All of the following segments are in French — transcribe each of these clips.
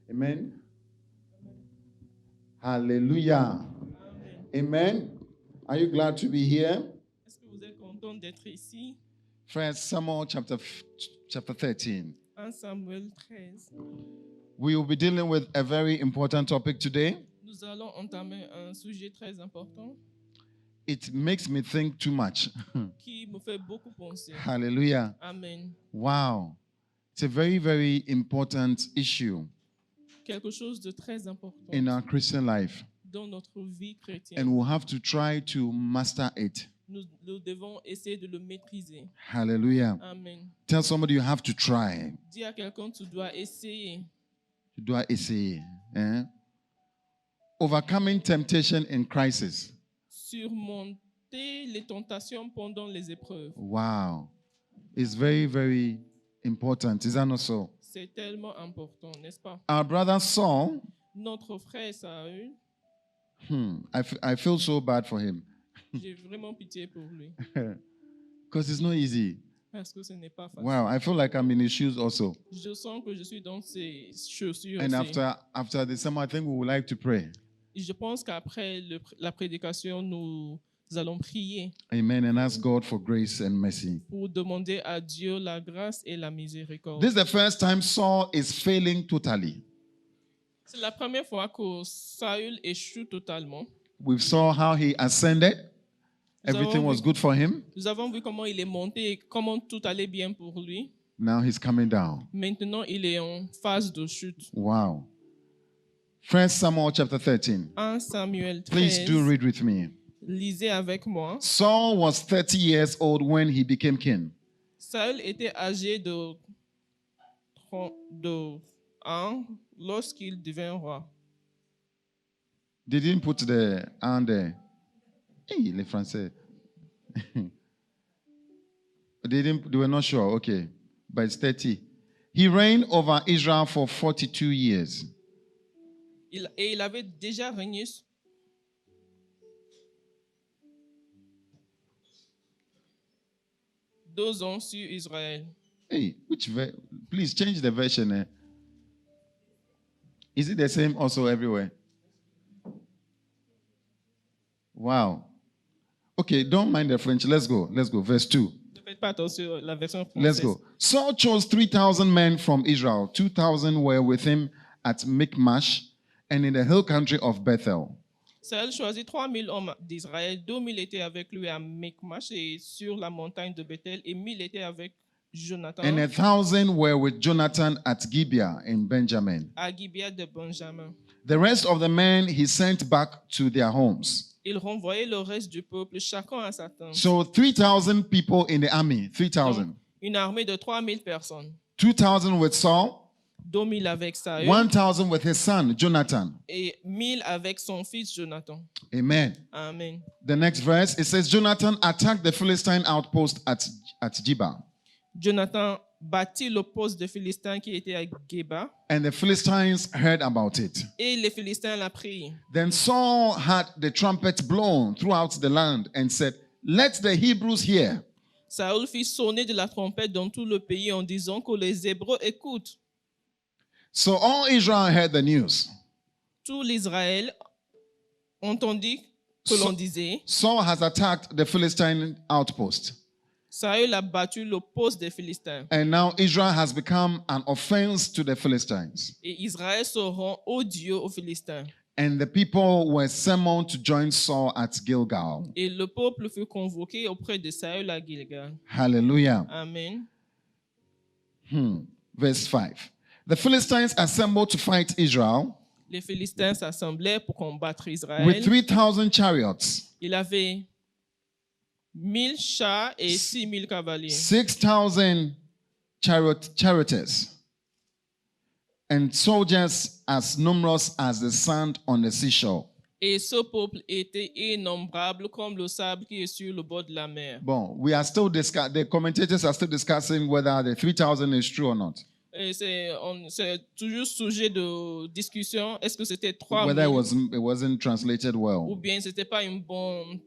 Amen. Hallelujah. Amen. Are you glad to be here? Est-ce que vous êtes content d'être ici? 1 Samuel chapter 13. 1 Samuel 13. We will be dealing with a very important topic today. Nous allons entamer un sujet très important It makes me think too much. qui me fait beaucoup penser. Hallelujah. Amen. Wow. It's a very, very important issue Quelque chose de très important in our Christian life. dans notre vie chrétienne. And we'll have to try to master it. Nous devons essayer de le maîtriser. Hallelujah. Amen. Tell somebody you have to try. Dis à quelqu'un, tu dois essayer. Tu dois essayer. Overcoming temptation in crisis. Surmonter les tentations pendant les épreuves. Wow. It's very, very important. Is that not so? C'est tellement important, n'est-ce pas? Our brother Saul, Notre frère Saül, I feel so bad for him. j'ai vraiment pitié pour lui Because it's not easy. parce que ce n'est pas facile. Wow, I feel like I'm in his shoes also. Je sens que je suis dans ses chaussures And aussi. after the summer, I think we would like to pray. Je pense qu'après la prédication, nous allons prier Amen. And ask God for grace and mercy. pour demander à Dieu la grâce et la miséricorde. This is the first time Saul is failing totally. C'est la première fois que Saül échoue totalement. We saw how he ascended. Everything was good for him. Nous avons vu comment il est monté et comment tout allait bien pour lui. Now he's coming down. Maintenant, il est en phase de chute. Wow. 1 Samuel chapter 13. 1 Samuel 13. Please do read with me. Lisez avec moi. Saul was 30 years old when he became king. Saül était âgé de 32 ans lorsqu'il devint roi. They didn't put the and there. Hey, les Français. They were not sure. Okay. But it's 30. He reigned over Israel for 42 years. Il avait déjà régné 2 ans sur Israël. Hey, please change the version. Is it the same also everywhere? Wow. Okay, don't mind the French. Let's go. Verse 2. Ne faites pas attention à la version française. Let's go. Saul chose 3,000 men from Israel. 2,000 were with him at Michmash and in the hill country of Bethel. Saül choisit 3,000 hommes d'Israël. 2,000 étaient avec lui à Michmash et sur la montagne de Bethel, et 1,000 étaient avec Jonathan And 1,000 were with Jonathan at Gibeah in Benjamin. à Gibeah de Benjamin. The rest of the men he sent back to their homes. Il renvoyait le reste du peuple, chacun à sa tente. So 3,000 people in the army. 3,000. Donc, une armée de 3,000 personnes. 2,000 with Saul. 2,000 avec Saül 1,000 with his son, Jonathan. et 1,000 avec son fils Jonathan. Amen. Amen. The next verse, it says, Jonathan attacked the Philistine outpost at Gibeah. Jonathan bâtit le poste de Philistins qui était à Geba And the Philistines heard about it. et les Philistins l'apprirent. Then Saul had the trumpet blown throughout the land and said, let the Hebrews hear. Saül fit sonner de la trompette dans tout le pays en disant que les Hébreux écoutent. So all Israel heard the news. Tout l'Israël entendit que l'on disait, Saul has attacked the Philistine outpost. Saül a battu le poste des Philistins. And now Israel has become an offense to the Philistines. Et Israël se rend odieux aux Philistins. And the people were summoned to join Saul at Gilgal. Et le peuple fut convoqué auprès de Saül à Gilgal. Hallelujah. Amen. Verse 5. The Philistines assembled to fight Israel Les Philistins s'assemblaient pour combattre with Israël. 3,000 chariots, Il avait 1,000 chars et 6,000 cavaliers. 6,000 charioteers, and soldiers as numerous as the sand on the seashore. Et ce peuple était innombrable comme le sable qui est sur le bord de la mer. Bon, we are still the commentators are still discussing whether the 3,000 is true or not. Et c'est toujours sujet de discussion. Est-ce que c'était 3 Whether 000 it wasn't translated ou well. bien c'était pas une bonne,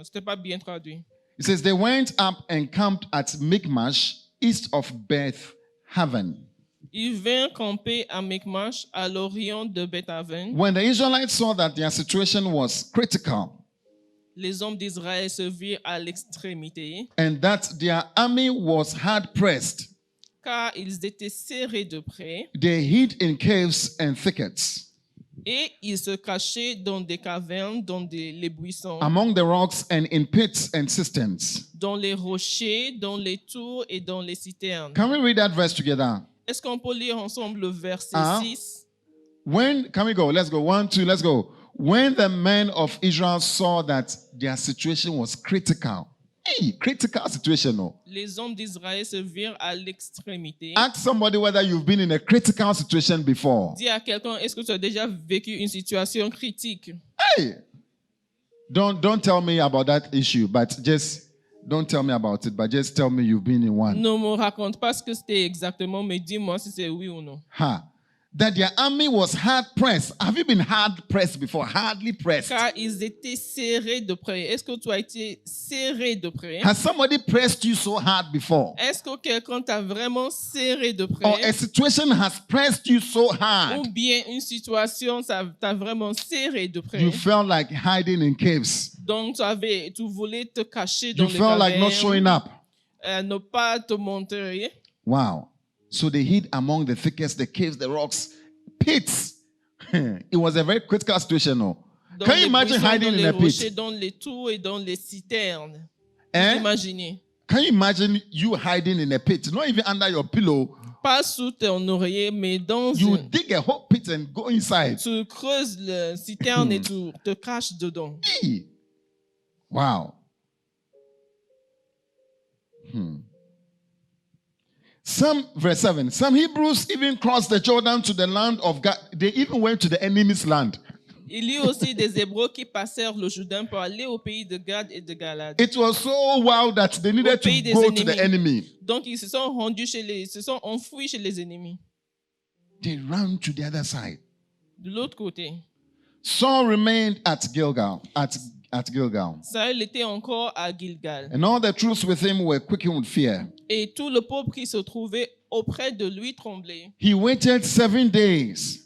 c'était pas bien traduit. It says they went up and camped at Michmash, east of Beth Haven. Ils vinrent camper à Michmash, à l'orient de Beth-aven. When the Israelites saw that their situation was critical Les hommes d'Israël se virent à l'extrémité, and that their army was hard pressed, car ils étaient serrés de près, they hid in caves and thickets, et ils se cachaient dans des cavernes, dans les buissons, among the rocks and in pits and cisterns. dans les rochers, dans les tours et dans les citernes. Can we read that verse together? Est-ce qu'on peut lire ensemble le verset Ah. 6? Can we go? Let's go. 1, 2, let's go. When the men of Israel saw that their situation was critical. Hey, critical situation, no. Les hommes d'Israël se virent à l'extrémité. Ask somebody whether you've been in a critical situation before. Dis à quelqu'un, est-ce que tu as déjà vécu une situation critique? Hey, don't tell me about that issue, but just don't tell me about it, but just tell me you've been in one. Ne me raconte pas ce que c'était exactement, mais dis-moi si c'est oui ou non. Ha. That their army was hard pressed. Have you been hard pressed before? Hardly pressed. Car ils étaient serrés de près. Est-ce que tu as été serré de près? Has somebody pressed you so hard before? Est-ce que quelqu'un t'a vraiment serré de Or près? a situation has pressed you so hard? Ou bien une situation t'a vraiment serré de près? You felt like hiding in caves. Donc tu voulais te cacher dans You les felt like not showing cavernes, up. ne pas te montrer. Wow. So they hid among the thickets, the caves, the rocks, pits. It was a very critical situation. No? Dans Can you les imagine buissons, hiding dans in les a rochers, pit? dans les tours et dans les citernes. Eh? Imaginez. Can you imagine you hiding in a pit? Not even under your pillow. Pas sous ton oreiller, mais dans You une. dig a whole pit and go inside. Tu creuses le citerne et tu te caches dedans. Hey. Wow. Verse 7. Some Hebrews even crossed the Jordan to the land of God. They even went to the enemy's land. Il y eut aussi des Hébreux qui passèrent le Jourdain pour aller au pays de Gad et de Galade. It was so wild that they needed pays to des go to the ennemis. enemy. Donc ils se sont rendus se sont enfouis chez les ennemis. They ran to the other side. De l'autre côté, Saul remained at Gilgal. At Gilgal. Saül était encore à Gilgal. And all the troops with him were quaking with fear. Et tout le peuple qui se trouvait auprès de lui tremblait. He waited 7 days,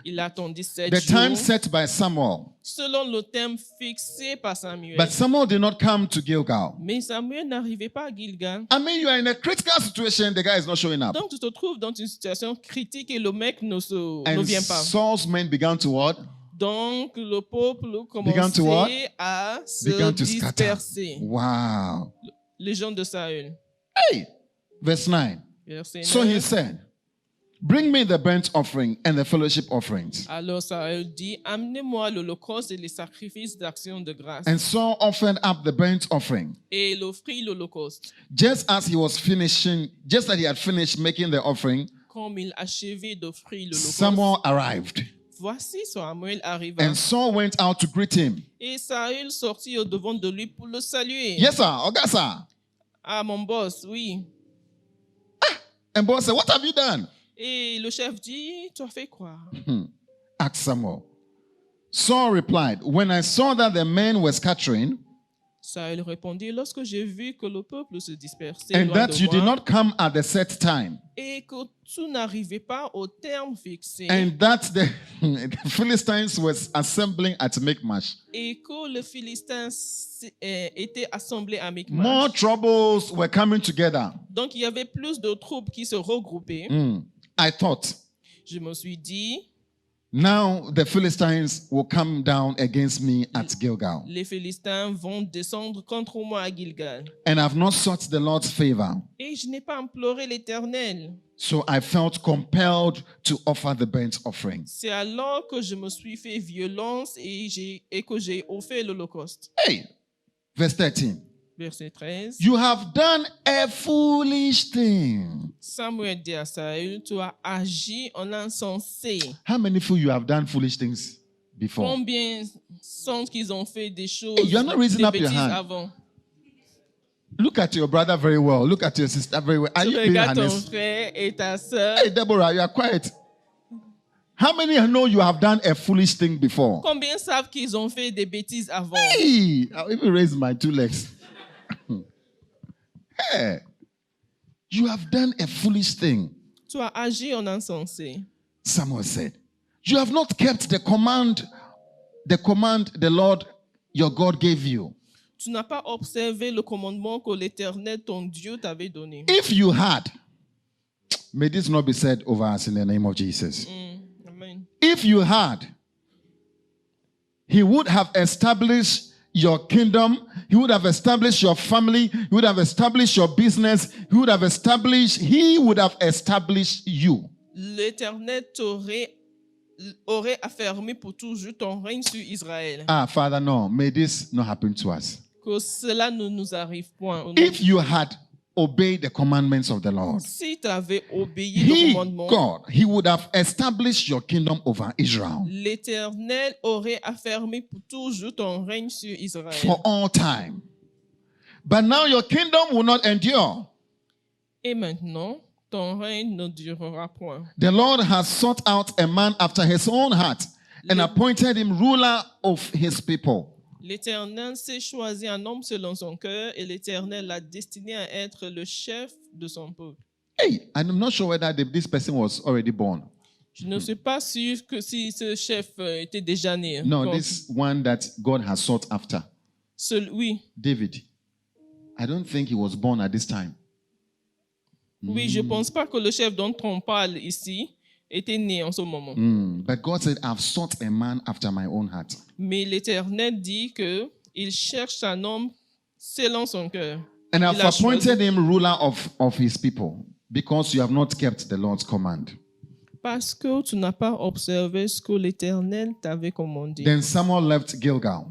Il attendit 7 the time jours, set by Samuel. selon le thème fixé par Samuel. But Samuel did not come to Gilgal. Mais Samuel n'arrivait pas à Gilgal. I mean, you are in a critical situation, the guy is not showing up. Donc tu te trouves dans une situation critique et le mec ne And vient pas. Saul's men began to what? Donc le peuple Began to what? commençait à se Began to scatter. disperser. Wow. Les gens de Saül. Hey, verse 9. Verset So 9. he said, bring me the burnt offering and the fellowship offerings. Alors Saül dit, amenez-moi l'holocauste et les sacrifices d'action de grâce. And Saul offered up the burnt offering. Et il offrit l'holocauste. Just as he had finished making the offering, Comme il achevait d'offrir l'holocauste, Samuel arrived. voici Samuel arriva. And Saul went out to greet him. Et Saül sortit au devant de lui pour le saluer. Yes, sir. Oga, sir. Ah, mon boss, oui. And boss said, what have you done? Et le chef dit, tu as fait quoi? Asked Samuel. Saul replied, when I saw that the men were scattering, Saül répondit, lorsque j'ai vu que le peuple se dispersait and loin that de you moi, did not come at the set time, et que tu n'arrivais pas au terme fixé, and that the Philistines were assembling at Michmash, et que les Philistins étaient assemblés à Michmash. more troubles were coming together. Donc il y avait plus de troupes qui se regroupaient. I thought, Je me suis dit, now the Philistines will come down against me at Gilgal, les Philistins vont descendre contre moi à Gilgal. and I've not sought the Lord's favor. Et je n'ai pas imploré l'Éternel. So I felt compelled to offer the burnt offering. C'est alors que je me suis fait violence et que j'ai offert l'holocauste. Hey, verse 13. Verset 13. You have done a foolish thing. Samuel dit à Saül, tu as agi en insensé. How many of you have done foolish things before? Combien sont qu'ils ont fait des choses, Hey, you are not raising des up your bêtises hand. avant? Look at your brother very well. Look at your sister very well. Are Tu you being regardes ton honest? frère et ta sœur. Hey, Deborah, you are quiet. How many know you have done a foolish thing before? Combien savent qu'ils ont fait des bêtises avant? Hey, I'll even raise my 2 legs. Hey, you have done a foolish thing. Tu as agi en insensé. Samuel said, you have not kept the command the Lord your God gave you. Tu n'as pas observé le commandement que l'Éternel, ton Dieu, t'avait donné. If you had, may this not be said over us in the name of Jesus. Amen. If you had, he would have established your kingdom, he would have established your family, he would have established your business, he would have established you. L'Éternel aurait affermi pour toujours ton règne sur Israël. Ah, Father, no, may this not happen to us. Que cela ne nous arrive point. If you had obeyed the commandments of the Lord, Si tu avais obéi au commandement, God, he would have established your kingdom over Israel l'Éternel aurait affermi pour toujours ton règne sur Israël. for all time. But now your kingdom will not endure. Et maintenant, ton règne ne durera point. The Lord has sought out a man after his own heart and appointed him ruler of his people. L'Éternel s'est choisi un homme selon son cœur et l'Éternel l'a destiné à être le chef de son peuple. Hey, I'm not sure whether this person was already born. Je ne suis pas sûr que si ce chef était déjà né. No, Comme this one that God has sought after, oui, David. I don't think he was born at this time. oui, je ne pense pas que le chef dont on parle ici était né en ce moment. But God said, I've sought a man after my own heart. Mais l'Éternel dit que il cherche un homme selon son cœur. And I've Il a appointed choisi him ruler of his people because you have not kept the Lord's command. parce que tu n'as pas observé ce que l'Éternel t'avait commandé. Then Samuel left Gilgal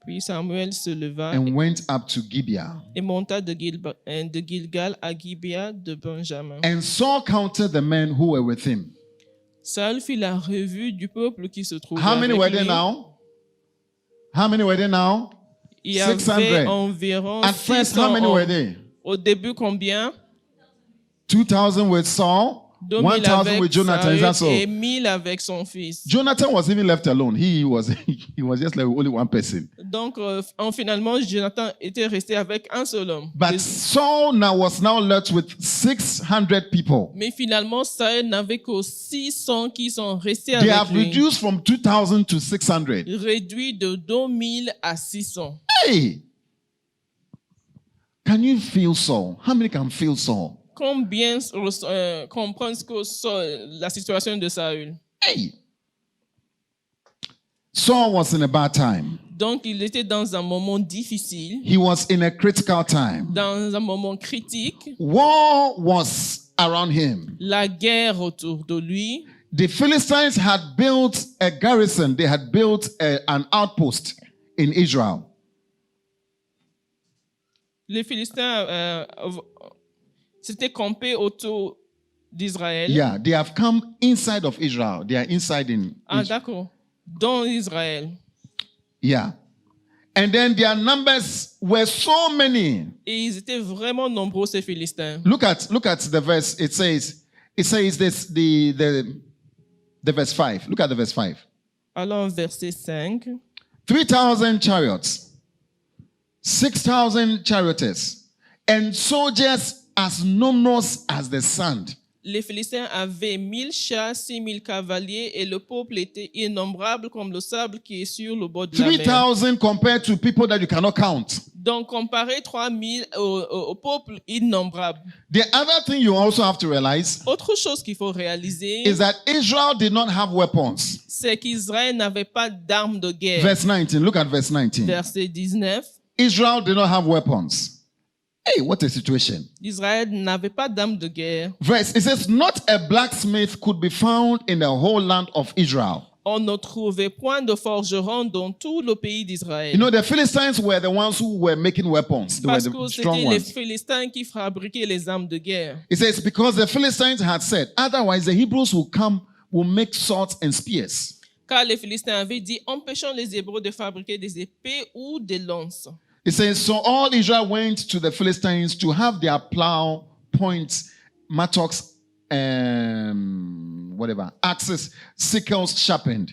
Puis Samuel se leva and went up to Gibeah. et monta de Gilgal à Gibea de Benjamin. And Saul counted the men who were with him. Saül fit la revue du peuple qui se trouvait How many avec were there lui. now? How many were there now? Il y avait 600. environ At first, 600 how many hommes. were there? Au début, combien? 2,000 with Saul, 2000 1,000 avec with Jonathan. Is that Saül so? et 1000 avec son fils. Jonathan was even left alone. He was just like only one person. Donc, finalement, Jonathan était resté avec un seul homme. But Saul was now left with 600 people. Mais finalement, Saül n'avait que 600 qui sont restés They avec have lui. reduced from 2,000 to 600. Réduit de 2000 à 600. Hey! Can you feel Saul? How many can feel Saul? Combien comprennent ce que la situation de Saül? Hey! Saul was in a bad time. Donc, il était dans un moment difficile, He was in a critical time. dans un moment critique. War was around him. La guerre autour de lui. The Philistines had built a garrison. They had built an outpost in Israel. Les Philistins s'étaient campés autour d'Israël. Yeah, they have come inside of Israel. They are inside in Ah, Israel. d'accord. Dans Israël. Yeah. And then their numbers were so many. Et ils étaient vraiment nombreux, ces Philistins. Look at the verse. It says this the verse 5. Look at the verse 5. Alors, verset 5. 3,000 chariots, 6,000 charioteers, and soldiers as numerous as the sand. Les Philistins avaient 1000 chars, 6000 cavaliers, et le peuple était innombrable comme le sable qui est sur le bord de la mer. 3,000 compared to people that you cannot count. Donc, comparé 3000 au peuple innombrable. The other thing you also have to realize Autre chose qu'il faut réaliser, is that Israel did not have weapons. c'est qu'Israël n'avait pas d'armes de guerre. Verse 19. Look at verse 19. Verset 19. Israel did not have weapons. Hey, what a situation. Israël n'avait pas d'armes de guerre. Verse, it says, not a blacksmith could be found in the whole land of Israel. On ne trouvait point de forgeron dans tout le pays d'Israël. You know, the Philistines were the ones who were making weapons. They were Parce the que strong c'était les ones. Philistins qui fabriquaient les armes de guerre. It says, because the Philistines had said, otherwise the Hebrews will make swords and spears. Car les Philistins avaient dit, empêchons les Hébreux de fabriquer des épées ou des lances. It says, so all Israel went to the Philistines to have their plow points, mattocks, axes, sickles sharpened.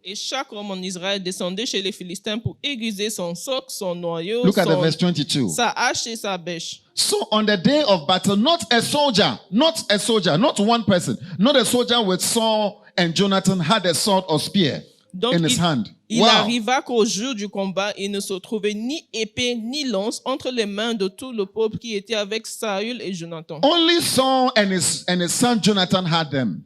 Et chaque homme en Israël descendait chez les Philistins pour aiguiser son soc, son noyau, Look at the son- verse 22. sa hache et sa bêche. So on the day of battle, not a soldier, not one person, not a soldier with Saul and Jonathan had a sword or spear Donc, in his hand. il Wow. arriva qu'au jour du combat, il ne se trouvait ni épée ni lance entre les mains de tout le peuple qui était avec Saül et Jonathan. Only Saul and his son Jonathan had them.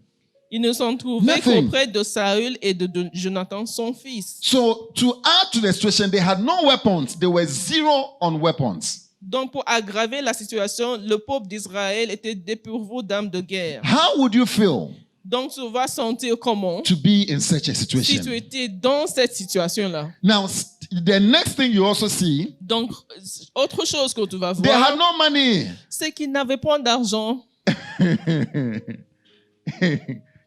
Il ne s'en trouvait Nothing. qu'auprès de Saül et de Jonathan, son fils. So to add to the situation, they had no weapons. They were zero on weapons. Donc, pour aggraver la situation, le peuple d'Israël était dépourvu d'armes de guerre. How would you feel Donc, tu vas sentir comment to be in such a si situation? tu étais dans cette situation-là. Now, the next thing you also see, Donc, autre chose que tu vas they had voir, no money. c'est qu'ils n'avaient pas d'argent.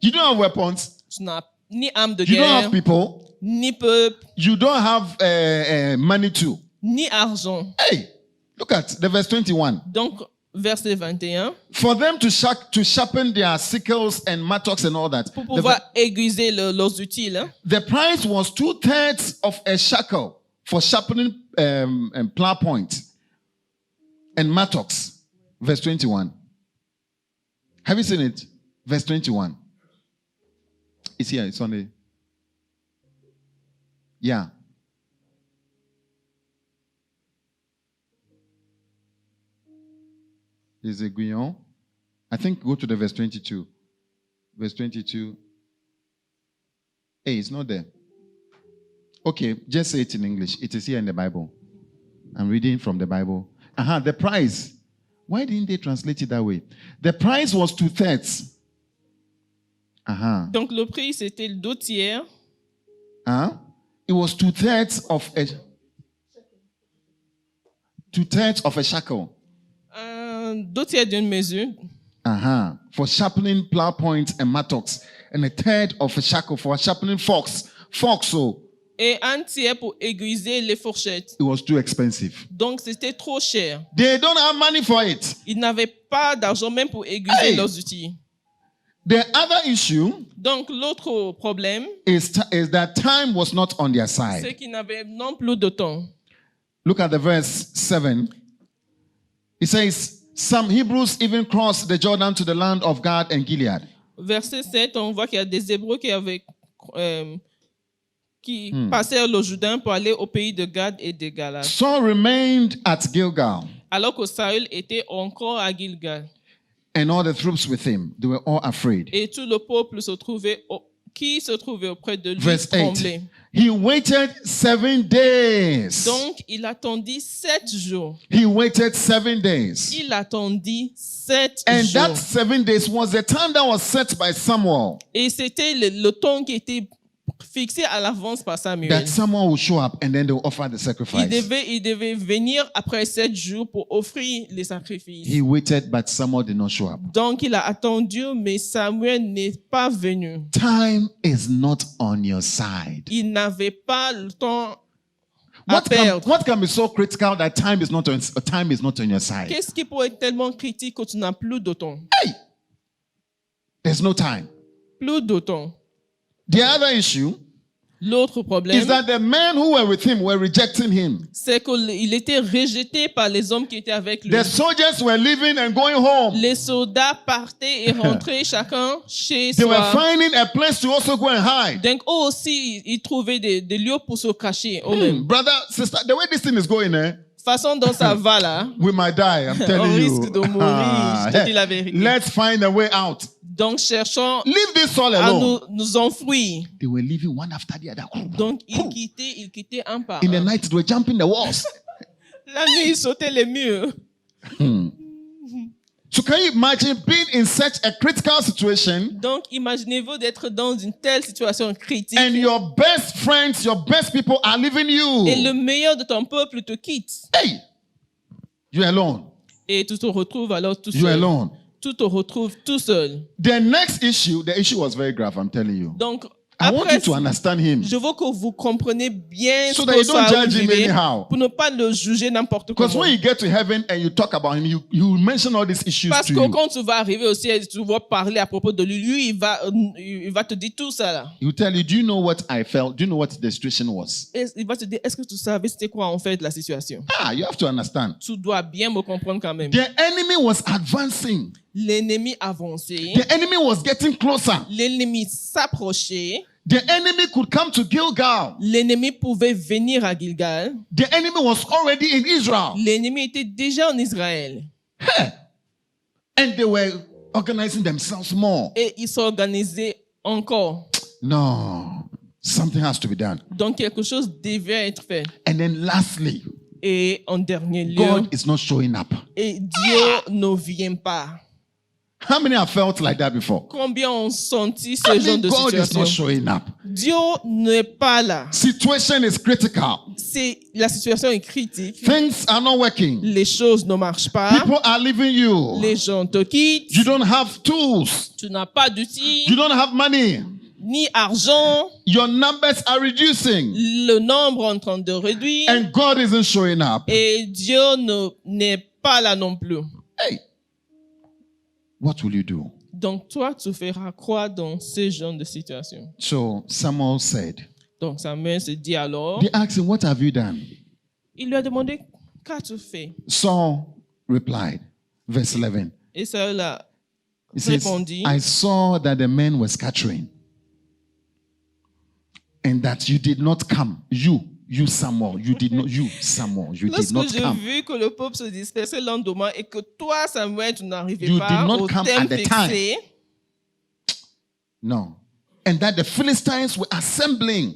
You don't have weapons. Tu n'as ni armes de You don't guerre, have people. ni peuple, You don't have money too. ni argent. Hey, look at the verse 21. Donc, verset 21, For them to sharpen their sickles and mattocks and all that. pour pouvoir aiguiser leurs outils, hein, The price was 2/3 of a shekel for sharpening plow point and mattocks. Verse 21. Have you seen it? Verse 21. It's here. It's on the. Yeah. Is a guillon. I think go to the verse 22. Verse 22. Hey, it's not there. Okay, just say it in English. It is here in the Bible. I'm reading from the Bible. The price. Why didn't they translate it that way? The price was 2/3. Donc, le prix, c'était le 2/3. It was 2/3 of a 2/3 of a shekel. 2/3 d'une mesure. For sharpening plow points and mattocks, and 1/3 of a shekel for sharpening forks. So Et un tiers pour aiguiser les fourchettes. it was too expensive. Donc, c'était trop cher. They don't have money for it. Ils n'avaient pas d'argent même pour aiguiser Hey! leurs outils. The other issue Donc, l'autre problème, is that time was not on their c'est side. qu'ils n'avaient non plus de temps. Look at the verse 7. It says, some Hebrews even crossed the Jordan to the land of Gad and Gilead. Verset 7, on voit qu'il y a des Hébreux qui passèrent le Jourdain pour aller au pays de Gad et de Galad. Saul remained at Gilgal, Alors que Saül était encore à Gilgal. and all the troops with him. They were all afraid. Et tout le peuple se trouvait auprès de lui Verse 8. tremblait. He waited 7 days. Donc, il attendit 7 jours. He waited 7 days. Il attendit 7 And jours. that 7 days was the time that was set by Samuel, Et c'était le temps qui était fixé à l'avance par Samuel. that Samuel will show up and then they will offer the Il sacrifice. devait venir après 7 jours pour offrir les sacrifices. He waited, but Samuel did not show up. Donc, il a attendu, mais Samuel n'est pas venu. Time is not on your side. Il n'avait pas le temps à What perdre. can be so critical that time is not on your side? Qu'est-ce qui pourrait être tellement critique que tu n'as plus de temps? There's no time. Plus de temps. The other issue L'autre is problème, that the men who were with him were rejecting him. c'est qu'il était rejeté par les hommes qui étaient avec lui. The soldiers were leaving and going home. Les soldats partaient et rentraient chacun chez They were soi. finding a place to also go and hide. Donc, eux aussi, ils trouvaient des lieux pour se cacher eux-mêmes. Brother, sister, the way this thing is going, Façon dont ça va là, we might die. I'm on telling you. risque de mourir, je te dis la vérité. Let's find a way out. Donc, cherchons Leave this all à alone. nous enfouir. They were leaving one after the other. Donc, ils quittaient un par In the un. night, they were jumping the walls. La nuit, ils sautaient les murs. So can you imagine being in such a critical situation Donc, imaginez-vous d'être dans une telle situation critique and your best friends, your best people are leaving you? et le meilleur de ton peuple te quitte. Hey, you're alone. Et tu te retrouves alors tout You're seul. alone. Tu te retrouves tout seul. The next issue, the issue was very grave, I'm telling you. Donc, I want Après, you to understand him je veux que vous compreniez bien so ce that que you don't ça judge him arrive anyhow. pour ne pas le juger n'importe Because comment. when you get to heaven and you talk about him, you mention all these issues Parce to que you. quand tu vas arriver au ciel, tu vas parler à propos de lui. Lui, il va te dire tout ça là. He will tell you, do you know what I felt? Do you know what the situation was? Et il va te dire, est-ce que tu savais c'était quoi en fait la situation? You have to understand. Tu dois bien me comprendre quand même. The enemy was advancing. L'ennemi avançait. The enemy was getting closer. L'ennemi s'approchait. The enemy could come to Gilgal. L'ennemi pouvait venir à Gilgal. The enemy was already in Israel. L'ennemi était déjà en Israël. And they were organizing themselves more. Et ils s'organisaient encore. No, something has to be done. Donc quelque chose devait être fait. And then lastly, Et en dernier lieu, God is not showing up. et Dieu ne vient pas. How many have felt like that before? Combien ont senti I ce genre mean, de God is not situation? showing up. Dieu n'est pas là. Situation is critical. La situation est critique. Things are not working. Les choses ne marchent pas. People are leaving you. Les gens te quittent. You don't have tools. Tu n'as pas d'outils, You don't have money. ni argent. Your numbers are reducing. Le nombre est en train de réduire. And God isn't showing up. Et Dieu n'est pas là non plus. Hey, what will you do? Donc toi, tu feras quoi dans ce genre de situation? So Samuel said, Donc Samuel se dit alors, they asked him, what have you done? il lui a demandé, qu'as-tu fait? Saul replied, verse 11. Et Saül a He says, répondit, I saw that the men were scattering and that you did not come. You Samuel, you did not lorsque j'ai come. vu que le peuple se dispersait le lendemain et que toi, Samuel, tu n'arrivais You pas did not au come thème at the time. fixé, No. And that the Philistines were assembling.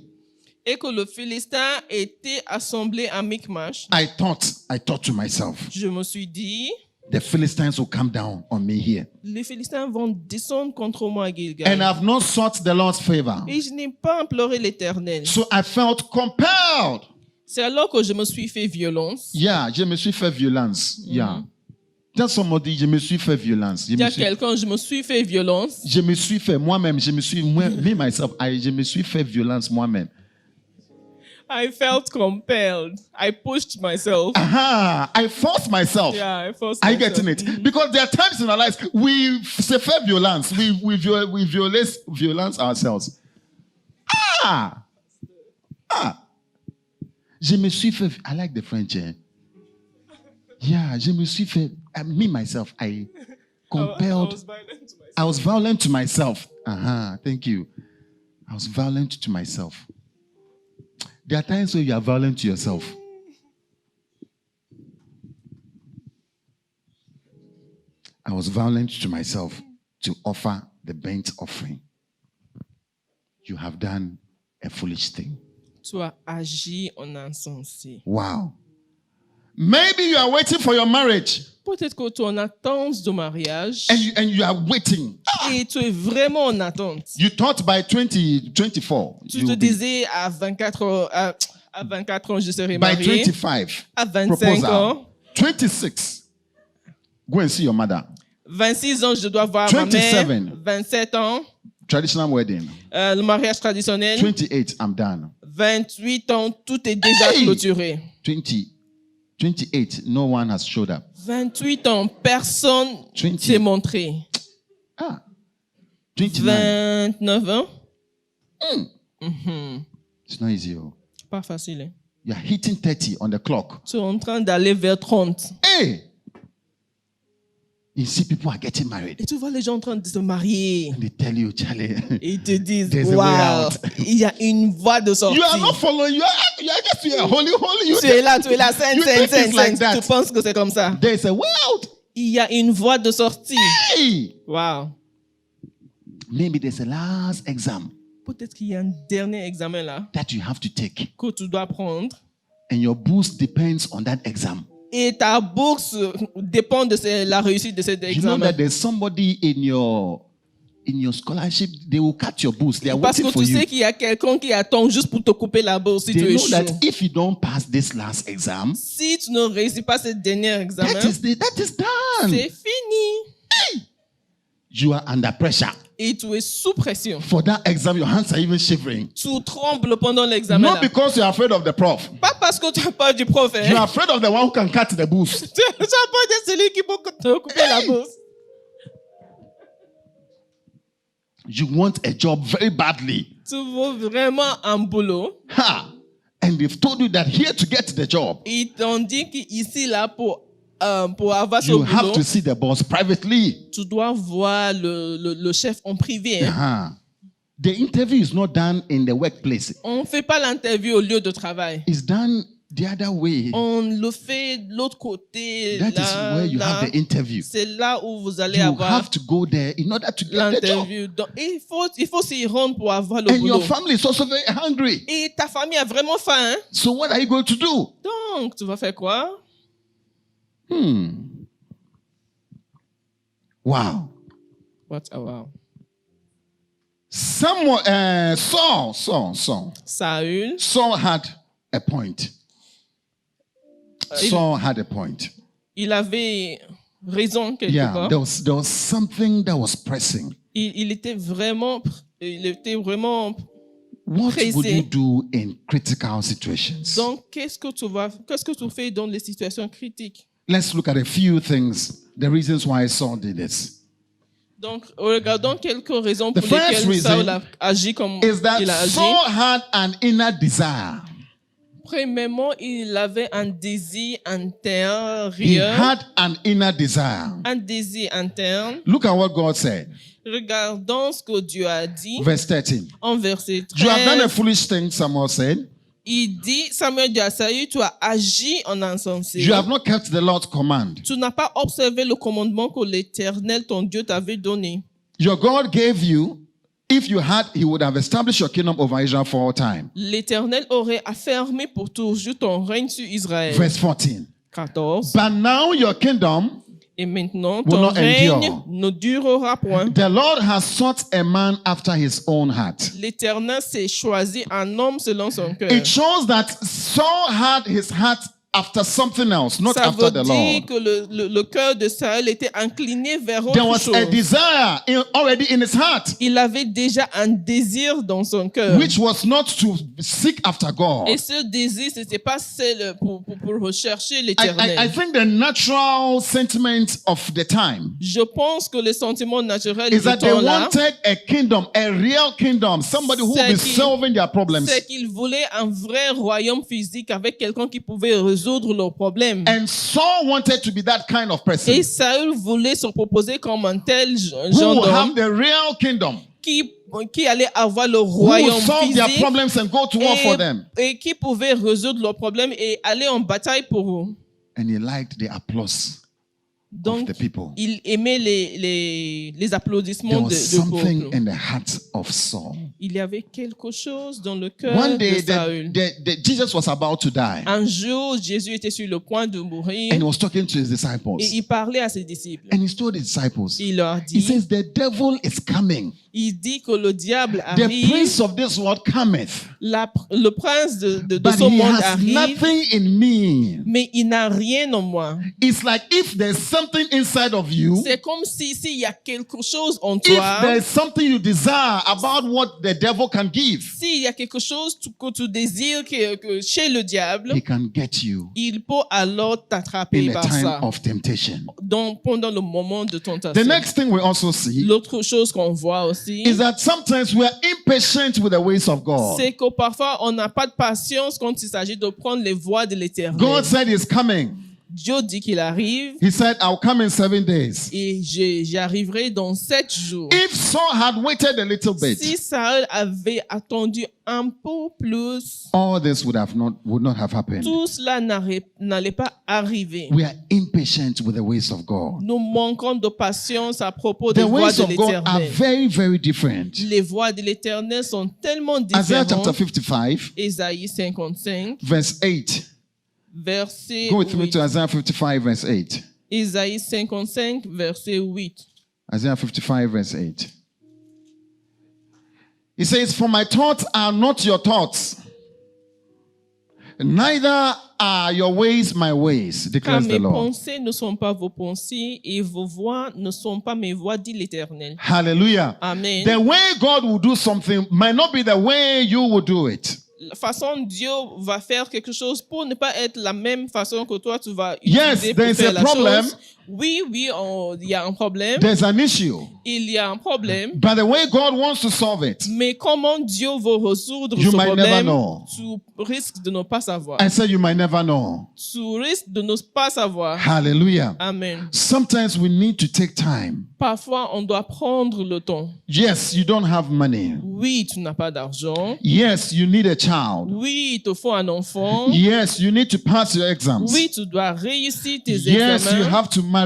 et que le Philistin était assemblé à Michmash, I thought to myself, je me suis dit, the Philistines will come down on me here. les Philistins vont descendre contre moi à Gilgal. And I've not sought the Lord's favor. Et je n'ai pas imploré l'Éternel. So I felt compelled. C'est alors que je me suis fait violence. Yeah, je me suis fait violence. Yeah. Tell somebody, je me suis fait violence. Il y a quelqu'un, je me suis fait violence. Je me suis fait moi-même, je me suis fait violence moi-même. I felt compelled. I pushed myself. I forced myself. Yeah, I forced Are you myself. getting it? Because there are times in our lives we suffer violence. We violence ourselves. Je me suis fait. I like the French. Yeah, je me suis fait. Me myself, I compelled. I was violent to myself. Thank you. I was violent to myself. There are times where you are violent to yourself. I was violent to myself to offer the burnt offering. You have done a foolish thing. Tu as agi en insensé. Wow. Maybe you are waiting for your marriage Peut-être que tu es en attente de mariage and you are waiting. et tu es vraiment en attente. You thought by 2024. Tu te disais à 24 ans, je serai By marié. 25. À 25 Proposal. ans, 26. Go and see your mother. 26 ans, je dois voir ma 27. mère. 27 ans, Traditional wedding. le mariage traditionnel. 28. I'm done. 28 ans, tout est déjà Hey! clôturé. 28. No one has showed up. 28 ans, personne 20. s'est montré. 29. 29 ans, It's not easy. pas facile. Hein? You are hitting 30 on the clock. Tu es en train d'aller vers 30. Hey! You see people are getting married. Et tu vois les gens en train de se marier. And they tell you, Charlie, Et ils te disent, There's a way waouh, out. il y a une voie de sortie. you are not following. You are just you are holy. Tu es là, sainte, You think it's like that. Tu penses que c'est comme ça. There's a way out. Il y a une voie de sortie. Hey! Waouh. Maybe there's a last exam Peut-être qu'il y a un dernier examen là that you have to take. que tu dois prendre. And your boost depends on that exam. Et ta bourse dépend de la réussite de cet You know examen. that there's somebody in your scholarship, they will cut your boost. They are Parce waiting que for tu you. sais qu'il y a quelqu'un qui attend juste pour te couper la bourse si tu They know échoues. that if you don't pass this last exam, Si tu ne réussis pas ce dernier examen, that is done. c'est fini. You are under pressure. et tu es sous pression. For that exam, your hands are even shivering. Tu trembles pendant l'examen. Not because you're afraid of the prof. Pas parce que tu as peur du prof. Hein? You're afraid of the one who can cut the boost. Tu as peur de celui qui peut te couper la bourse. You want a job very badly. Tu veux vraiment un boulot. Ha! And they've told you that here to get the job, Ils t'ont dit qu'ici, là, pour avoir ce you have boulot, to see the boss privately. tu dois voir le chef en privé. Hein? Uh-huh. The interview is not done in the workplace. On ne fait pas l'interview au lieu de travail. It's done the other way. On le fait de l'autre côté. That is where you have the interview. C'est là où vous allez You avoir have to go there in order to get the job. l'interview. Donc, il faut s'y rendre pour avoir le And boulot. your family is also very hungry. Et ta famille a vraiment faim. Hein? So what are you going to do? Donc, tu vas faire quoi? Wow. What a wow. Saul had a point. Saul had a point. Il avait raison quelque Yeah, part. there was something that was pressing. Il était vraiment What pressé. would you do in critical situations? Donc, qu'est-ce que tu fais dans les situations critiques? Let's look at a few things, the reasons why Saul did this. Donc, regardons quelques raisons The pour first lesquelles Saul reason a agi comme Is that il a agi. Saul had an inner desire. Premièrement, il avait un désir He intérieur. had an inner desire. Un désir interne. Look at what God said. Regardons ce que Dieu a dit Verse 13. en verset You have done a 13. foolish thing, Samuel said. Il dit, Samuel dit à Saül, tu as agi en insensé. You have not kept the Lord's command. Tu n'as pas observé le commandement que l'Éternel, ton Dieu, t'avait donné. Your God gave you. If you had, he would have established your kingdom over Israel for all time. L'Éternel aurait affermi pour toujours ton règne sur Israël. Verse 14. 14. But now your kingdom, Et maintenant, Will ton not règne endure. ne durera point. the Lord has sought a man after his own heart. L'Éternel s'est choisi un homme selon son cœur. It shows that Saul had his heart after something else, not Ça after veut the dire Lord. que le cœur de Saül était incliné vers There autre was a chose. desire already in his heart, Il avait déjà un désir dans son cœur. which was not to seek after God. Et ce désir, ce n'était pas celle pour rechercher I l'Éternel. think the natural sentiment of the time Je pense que le sentiment naturel is du that they temps-là, wanted a kingdom, a real kingdom, somebody who will be solving their problems. c'est qu'ils voulaient un vrai royaume physique avec quelqu'un qui pouvait résoudre leurs problèmes. And Saul wanted to be that kind of person Et Saül voulait se proposer comme un tel who genre will have d'homme the real kingdom, qui allait avoir le who will royaume solve their physique problems and go to war for them. et qui pouvait résoudre leurs problèmes et aller en bataille pour eux. And he liked the applause of Donc, the people. il aimait les There applaudissements was du something peuple. in the heart of Saul. Il y avait quelque chose dans le cœur One day, de Saül. Jesus was about to die, Un jour, Jésus était sur le point de mourir and he was talking to his disciples. et il parlait à ses disciples. And he told his disciples, Il leur he dit, says, the devil is coming. il dit que le diable The arrive, prince of this world cometh, le prince de but ce he monde has arrive, nothing in me. mais il n'a rien en moi. It's like if there's something inside of you, C'est comme s'il y a quelque chose en if toi, there's something you desire about what the devil can give, s'il y a quelque chose que tu désires que chez le diable, he can get you il peut alors t'attraper in a par time ça of temptation. pendant le moment de The tentation. next thing we also see L'autre chose qu'on voit aussi, is that sometimes we are impatient with the ways of God. c'est que parfois on n'a pas de patience quand il s'agit de prendre les voies de l'Éternel. God said he's coming. Dieu dit qu'il arrive He said, I'll come in 7 days. et j'arriverai dans 7 jours. If Saul had waited a little bit, Si Saül avait attendu un peu plus, all this would not have happened. tout cela n'allait pas arriver. We are impatient with the ways of God. Nous manquons de patience à propos des The voies ways de of God are l'Éternel. very, very different. Les voies de l'Éternel sont tellement Isaiah chapter différentes. 55, Ésaïe 55, verse 8. verset Go with me 8. to Isaiah 55, verse 8. Ésaïe 55, verset 8. Isaiah 55, verse 8. He says, for my thoughts are not your thoughts, Neither are your ways my ways, Car declares the mes Lord. pensées ne sont pas vos pensées et vos voix ne sont pas mes voix, dit l'Éternel. Hallelujah. Amen. The way God will do something might not be the way you will do it. La façon dont Dieu va faire quelque chose pour ne pas être la même façon que toi tu vas Yes, utiliser pour there's faire a la problem. chose. Oui, il y a un problème. There's an issue. Il y a un problème. But the way God wants to solve it, Mais comment Dieu va résoudre You ce might never problème, know. tu risques de ne pas savoir. I said you might never know. Tu risques de ne pas savoir. Hallelujah. Amen. Sometimes we need to take time. Parfois, on doit prendre le temps. Yes, you don't have money. Oui, tu n'as pas d'argent. Yes, you need a child. Oui, il te faut un enfant. Yes, you need to pass your exams. Oui, tu dois réussir tes Yes, you examens. have to marry.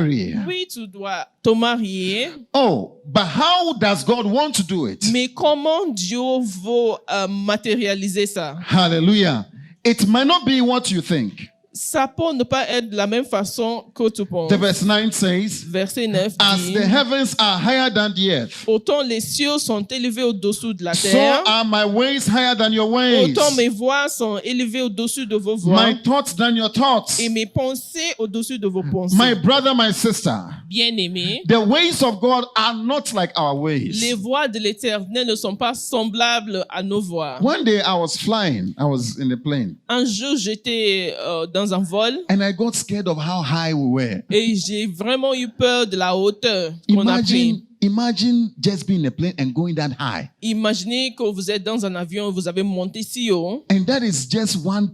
Oui, tu dois te marier. Oh, but how does God want to do it? Mais comment Dieu va matérialiser ça? Hallelujah. It might not be what you think. Ça peut ne pas être de la même façon que tu penses. The verse 9 says, Verset 9 as dit, the heavens are higher than the earth, autant les cieux sont élevés au-dessous de la so terre, are my ways higher than your ways, autant mes voix sont élevées au-dessus de vos voix my thoughts than your thoughts. et mes pensées au-dessus de vos pensées. My brother, my sister, Bien-aimés, the ways of God are not like our les ways. voix de l'Éternel ne sont pas semblables à nos voix. One day I was flying, I was in a plane, Un jour, j'étais dans un vol and I got scared of how high we were. et j'ai vraiment eu peur de la hauteur qu'on a pris. Imagine just being in a plane and going that high. Imaginez que vous êtes dans un avion et vous avez monté si haut. And that is just one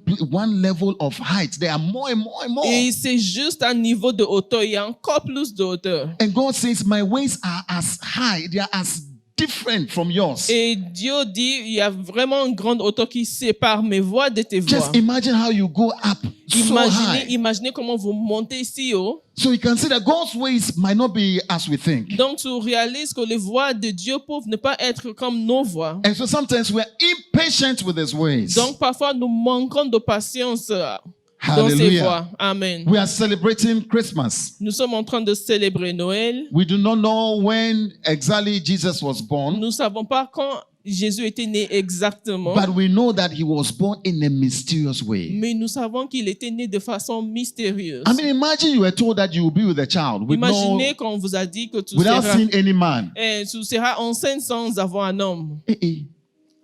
level of height. There are more and more and more. Et c'est juste un niveau de hauteur. Il y a encore plus de hauteur. And God says, my ways are as high, they are as different from yours. Et Dieu dit, il y a vraiment une grande hauteur qui sépare mes voix de tes voix. Just imagine how you go up so high. Imaginez comment vous montez si haut. So you can see that God's ways might not be as we think. Donc tu réalises que les voix de Dieu peuvent ne pas être comme nos voix. And so sometimes we're impatient with his ways. Donc parfois nous manquons de patience dans ces Hallelujah. voix. Amen. We are celebrating Christmas. Nous sommes en train de célébrer Noël. We do not know when exactly Jesus was born, Nous ne savons pas quand Jésus était né exactement. but we know that he was born in a mysterious way. Mais nous savons qu'il était né de façon mystérieuse. I mean, imagine you were told that you will be with a child with Imaginez qu'on vous a dit que tu without seras, seeing any man. tu seras enceinte sans avoir un homme.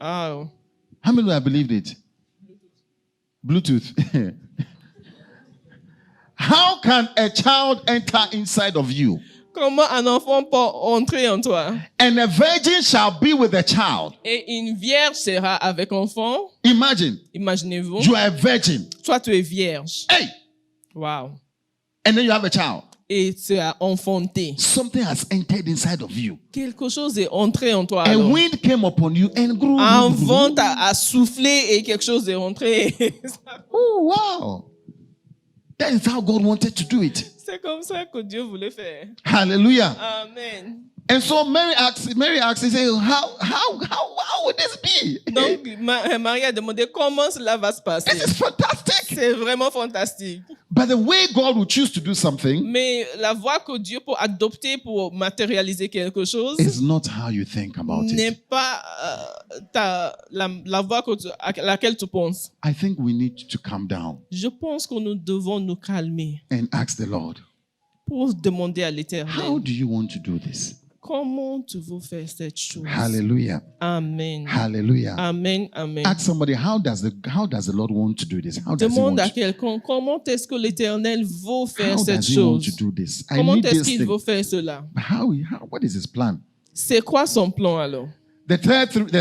Ah. How many have believed it? Bluetooth. How can a child enter inside of you? Comment un enfant peut entrer en toi? And a virgin shall be with a child. Et une vierge sera avec enfant. Imagine, Imaginez-vous. you are a virgin. Toi, tu es vierge. Hey! Wow. And then you have a child. Et tu as enfanté. Something has entered inside of you. Quelque chose est entré en toi. A Alors. wind came upon you and grew. Un vent a soufflé et quelque chose est entré. Oh, wow. That is how God wanted to do it. C'est comme ça que Dieu voulait faire. Hallelujah. Amen. And so Mary asks, he said, how would this be? Donc, Marie a demandé comment cela va se passer. This is fantastic. C'est vraiment fantastique. But the way God will choose to do something Mais la voie que Dieu peut adopter pour matérialiser quelque chose is not how you think about n'est it. pas la voie à laquelle tu penses. I think we need to calm down Je pense que nous devons nous calmer and ask the Lord, pour demander à how l'Éternel, do you want to do this? comment tu veux faire cette chose? Hallelujah. Amen. Hallelujah. Amen. Amen. Ask somebody, how does the Lord want to do this? How does he Demande want à to, quelqu'un comment est-ce que l'Éternel veut faire how cette does he want chose. to do this? I Comment need est-ce this qu'il thing. veut faire cela? What is his plan? C'est quoi son plan alors? The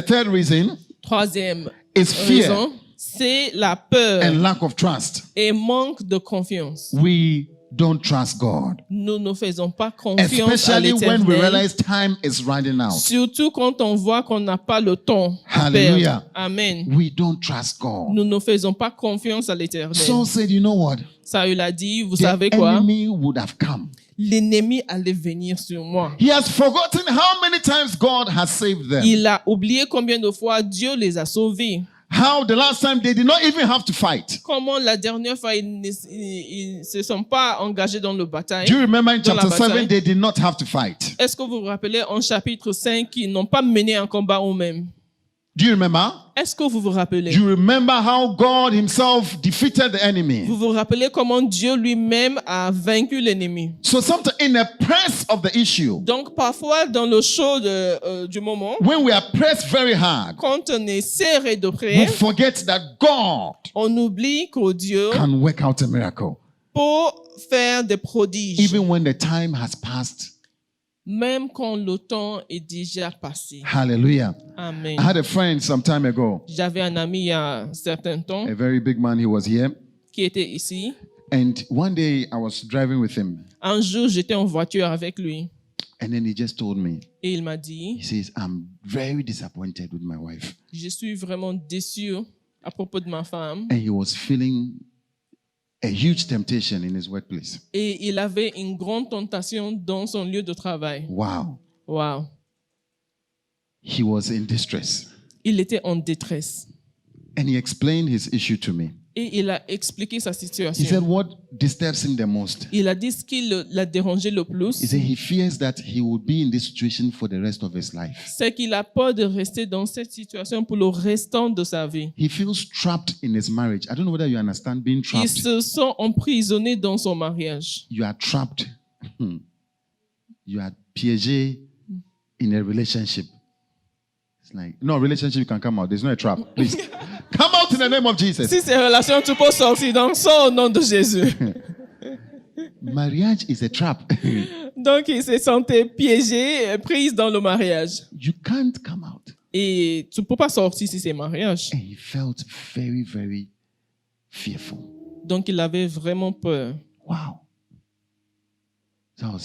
third reason Troisième is fear raison, c'est la peur and lack of trust. et manque de confiance. We don't trust God, Nous ne faisons pas confiance à especially when we l'Éternel, realize time is running out. surtout quand on voit qu'on n'a pas le temps à Hallelujah. perdre. Amen. We don't trust God. Nous ne faisons pas confiance à l'Éternel. Saul said, you know what? Saül a dit, vous The savez quoi? enemy would have come. L'ennemi allait venir sur moi. He has forgotten how many times God has saved them. Il a oublié combien de fois Dieu les a sauvés. How the last time they did not even have to fight. Comment la dernière fois ils ne se sont pas engagés dans le bataille. Do you remember in Dans la chapter 7 bataille. they did not have to fight? Est-ce que vous vous rappelez en chapitre 5 qu'ils n'ont pas mené un combat eux-mêmes? Do you remember? Est-ce que vous vous rappelez? Do you remember how God himself defeated the enemy? Vous vous rappelez comment Dieu lui-même a vaincu l'ennemi? So sometimes in the press of the issue, Donc parfois dans le chaud du moment, when we are pressed very hard, quand on est serré de we près, forget that God on oublie que Dieu can work out a miracle. peut faire des prodiges, Even when the time has passed. même quand le temps est déjà passé. Hallelujah. Amen. I had a friend some time ago, J'avais un ami il y a un certain temps a very big man, he was here. qui était ici. And one day I was driving with him, Un jour, j'étais en voiture avec lui and then he just told me, et il m'a dit, he says, I'm very disappointed with my wife. je suis vraiment déçu à propos de ma femme. And he was feeling a huge temptation in his workplace. Et il avait une grande tentation dans son lieu de travail. Wow. Wow. He was in distress. Il était en détresse. And he explained his issue to me. Et il a expliqué sa He said, situation. what disturbs him the most? Il a dit ce qui l'a dérangé le He plus, said he fears that he will be in this situation for the rest of his life. c'est qu'il a peur de rester dans cette situation pour le restant de sa vie. He feels trapped in his marriage. I don't know whether you understand being Il trapped. se sent emprisonné dans son mariage. You are trapped. You are piégé in a relationship. It's like, no, relationship can come out. There's no a trap. Please. Come out in the name of Jesus. Si ces relations, tu peux sortir dans son nom de Jésus. Marriage is a trap. Donc, il se sentait piégé, prise dans le mariage. You can't come out. Et tu ne peux pas sortir si c'est mariage. And he felt very, very fearful. Donc, il avait vraiment peur. Wow. So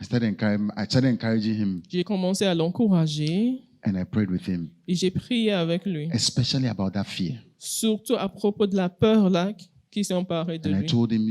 I started encouraging him, J'ai commencé à l'encourager and I prayed with him, et j'ai prié avec lui, especially about that fear. surtout à propos de la peur là qui s'est emparée de And I lui. told him,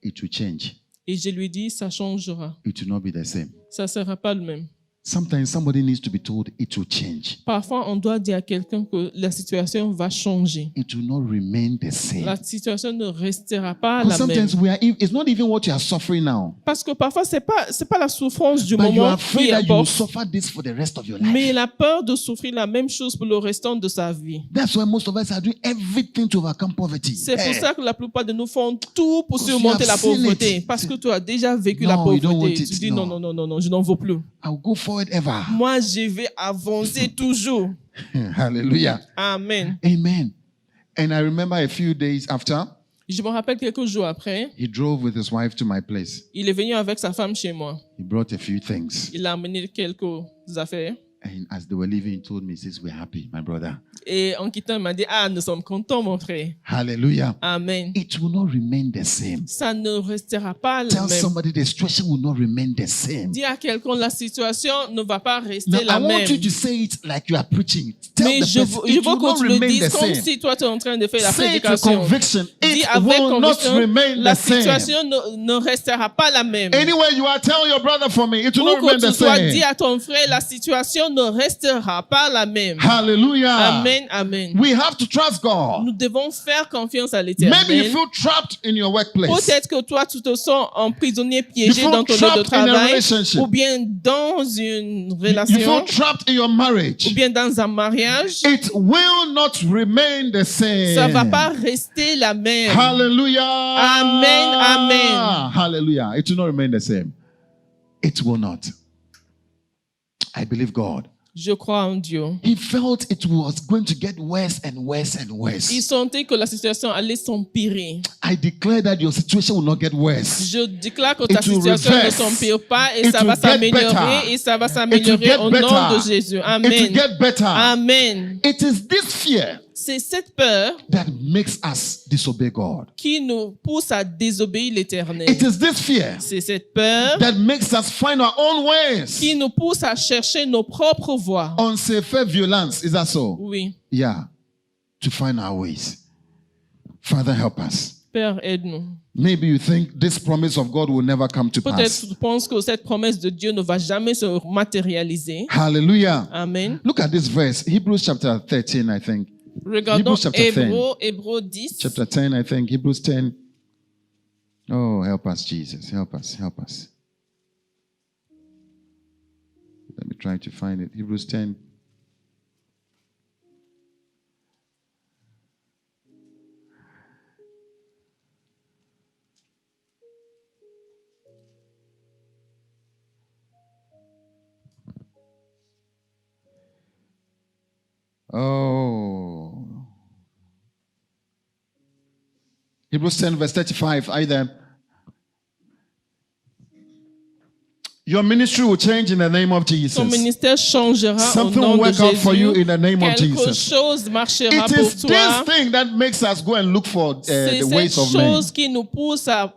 it will change. Et je lui dis, ça changera. It will not be the same. Ça ne sera pas le même. Sometimes somebody needs to be told it will change. Parfois, on doit dire à quelqu'un que la situation va changer. It will not remain the same. La situation ne restera pas Because la même. sometimes it's not even what you are suffering now. Parce que parfois, c'est pas la souffrance du But you are moment afraid qui that you will importe, suffer this for the rest of your life. mais il a peur de souffrir la même chose pour le restant de sa vie. That's why most of us are doing everything to overcome poverty. C'est pour Eh, ça que la plupart de nous font tout pour Because you surmonter have la seen pauvreté. it. Parce que tu as déjà vécu No, la you don't want pauvreté. it. Tu dis No. non, je n'en veux plus. I'll go forward ever. Moi, je vais avancer toujours. Hallelujah. Amen. Amen. And I remember a few days after, Je me rappelle quelques jours après, he drove with his wife to my place. il est venu avec sa femme chez moi. He brought a few things. Il a amené quelques affaires. And as they were leaving, he told me, he says, we're happy, my brother. Et en quittant, il m'a dit, nous sommes contents, mon frère. Hallelujah. Amen. It will not remain the same. Ça ne restera pas le Tell même. somebody the situation will not remain the same. Dis à quelqu'un, la situation ne va pas rester Now, la I want même. you to say it like you are preaching. Tell Mais the je person, veux it will que not tu le remain dises the comme same. si toi, tu es en train de faire la Say it with prédication. conviction. Dis It avec will not conviction, remain la the same. situation ne restera pas la même. Anywhere you are, tell your brother for me, it will not Où remain que the tu sois, same. dis à ton frère, la situation ne restera pas la même. Hallelujah. Amen, amen. We have to trust God. Nous devons faire confiance à Maybe you l'Éternel. feel trapped in your workplace. Peut-être que toi, tu te sens emprisonné, You piégé feel dans ton lieu de trapped in a travail, relationship. ou bien dans une You feel relation, trapped in your marriage. ou bien dans un mariage. It will not remain the same. Ça va pas rester la même. Hallelujah. Amen, amen. Hallelujah. It will not remain the same. It will not. I believe God. Je crois en Dieu. He felt it was going to get worse and worse and Il worse. sentait que la situation allait s'empirer. I declare that your situation will not get worse. Je déclare que ta It will situation ne reverse. s'empire pas et It ça will va get s'améliorer better. et ça va It will s'améliorer get au better. nom de Jésus. It will Amen. get better. Amen. It is this fear C'est cette peur that makes us disobey God. qui nous pousse à désobéir l'Éternel. It is this fear C'est cette peur that makes us find our own ways. qui nous pousse à chercher nos propres voies. Unsafe violence, is that so? Oui. Yeah, to find our ways. Father, help us. Père, aide-nous. Maybe you think this promise of God will never come to Peut-être pass. que tu penses que cette promesse de Dieu ne va jamais se matérialiser. Hallelujah. Amen. Look at this verse, Hebrews chapter 13, I think. Regardons Hebrews chapter 10. Hébreux 10. Chapter 10, I think. Hebrews 10. Oh, help us, Jesus. Help us. Help us. Let me try to find it. Hebrews 10. Oh. Hebrews 10, verse 35. Are you there? Your ministry will change in the name of Ton Jesus. ministère changera au Something nom will de work out for you Jésus. in the name of Quelque Jesus. chose marchera It pour is toi. this thing that makes us go and look for C'est the ways cette of men. chose qui nous pousse à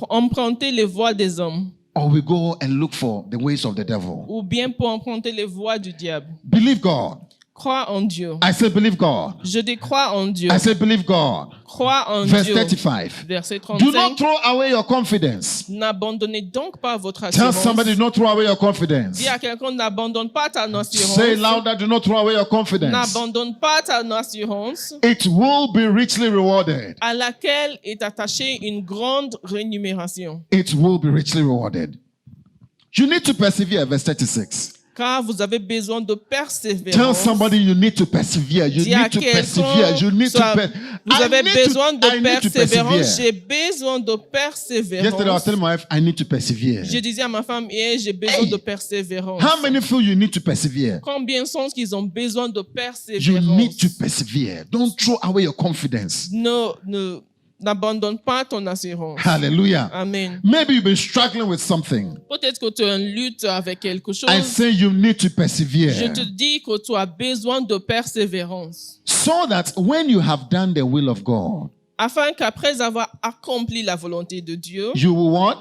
emprunter les voies des hommes. Or we go and look for the ways of the devil. Ou bien pour emprunter les voies du diable. Believe God. Crois en Dieu. I say believe God. Je dis crois en Dieu. I say believe God. Crois en Verse Dieu. 35. Verset Do not 35. throw away your confidence. N'abandonnez donc pas votre Tell assurance. somebody, do not throw away your confidence. Dis à quelqu'un, n'abandonne pas ta assurance. Say louder, do not throw away your confidence. N'abandonne pas ta assurance It will be richly rewarded. à laquelle est attachée une grande rémunération. It will be richly rewarded. You need to persevere, verse 36. Car vous avez besoin de Tell persévérance. somebody you need to persevere. You Dis à need to quelqu'un, persevere. You need to soit, vous I avez need besoin to- de I need to persévérance. persevere. J'ai besoin de Yesterday I was persévérance. telling my wife, I need to persevere. Je disais à ma femme hier, j'ai besoin Hey. de persévérance. How many feel you need to persevere? Combien sont qu'ils ont besoin de You persévérance? need to persevere. Don't throw away your confidence. N'abandonne pas ton assurance. Hallelujah. Amen. Maybe you've been struggling with something. Peut-être que tu es en lutte avec quelque chose. I say you need to Je persevere te dis que tu as besoin de persévérance. so that when you have done the will of God, Afin qu'après avoir accompli la volonté de Dieu, you will what?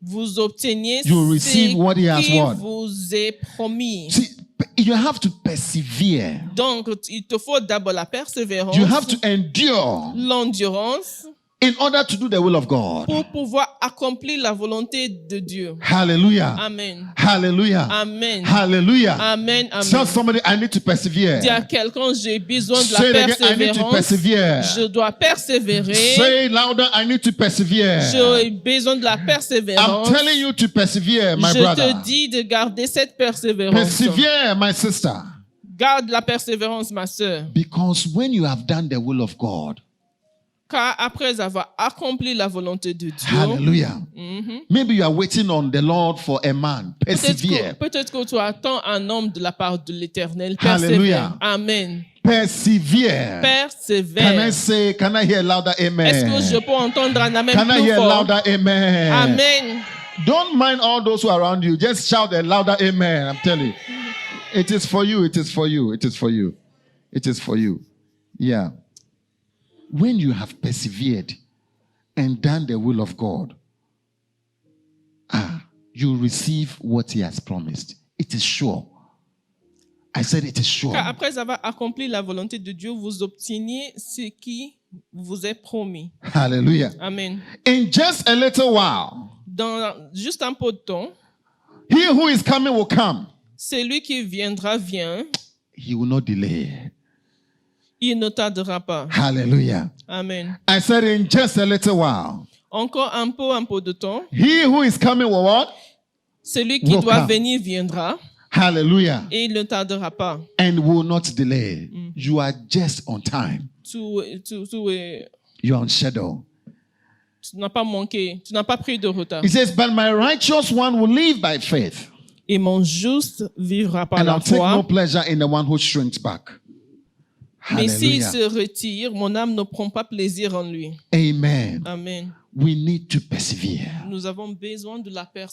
vous obteniez You will receive what he has ce qui what? vous est promis. See, you have to persevere. Donc, il te faut d'abord la persévérance, You have to endure l'endurance, in order to do the will of God. pour pouvoir accomplir la volonté de Dieu. Hallelujah. Amen. Hallelujah. Amen. Hallelujah. Amen. Tell Amen. somebody, I need to persevere. Dis à quelqu'un, j'ai besoin de Say it la again, I need to persévérance. persevere. Je dois persévérer. Say it louder, I need to persevere. J'ai besoin de la I'm persévérance. telling you to persevere, my Je brother. te dis de garder cette persévérance. Persevere, my sister. Garde la persévérance, ma sœur. Because when you have done the will of God, Car après avoir accompli la volonté de Dieu, hallelujah. Maybe you are waiting on the Lord for a man. Persevere. peut-être que tu attends un homme de la part de l'Éternel. Hallelujah. Persévère. Amen. Persevere. Can I Persévère. can I hear louder amen? Est-ce que je peux entendre un amen Can I plus hear fort? louder amen? Amen. Don't mind all those who are around you. Just shout a louder amen. I'm telling you. It is for you. It is for you. It is for you. It is for you. Yeah. When you have persevered and done the will of God, you receive what He has promised. It is sure. I said it is sure. Car après avoir accompli la volonté de Dieu, vous obteniez ce qui vous est promis. Hallelujah. Amen. In just a little while, Dans juste un peu de temps, He who is coming will come. celui qui viendra vient, He will not delay. il ne tardera pas. Hallelujah. Amen. I said in just a little while. Encore un peu de temps, He who is coming will what? celui qui Will doit come. venir viendra Hallelujah. et il ne tardera pas. And will not delay. You are just on time. Tu You are on schedule. n'as pas manqué, tu n'as pas pris de retard. He says, but my righteous one will live by faith. Et mon juste vivra par And la I'll take no foi. pleasure in the one who shrinks back. Mais s'il Hallelujah. se retire, mon âme ne prend pas plaisir en lui. Amen. Amen. We need to persevere. Nous avons besoin de la We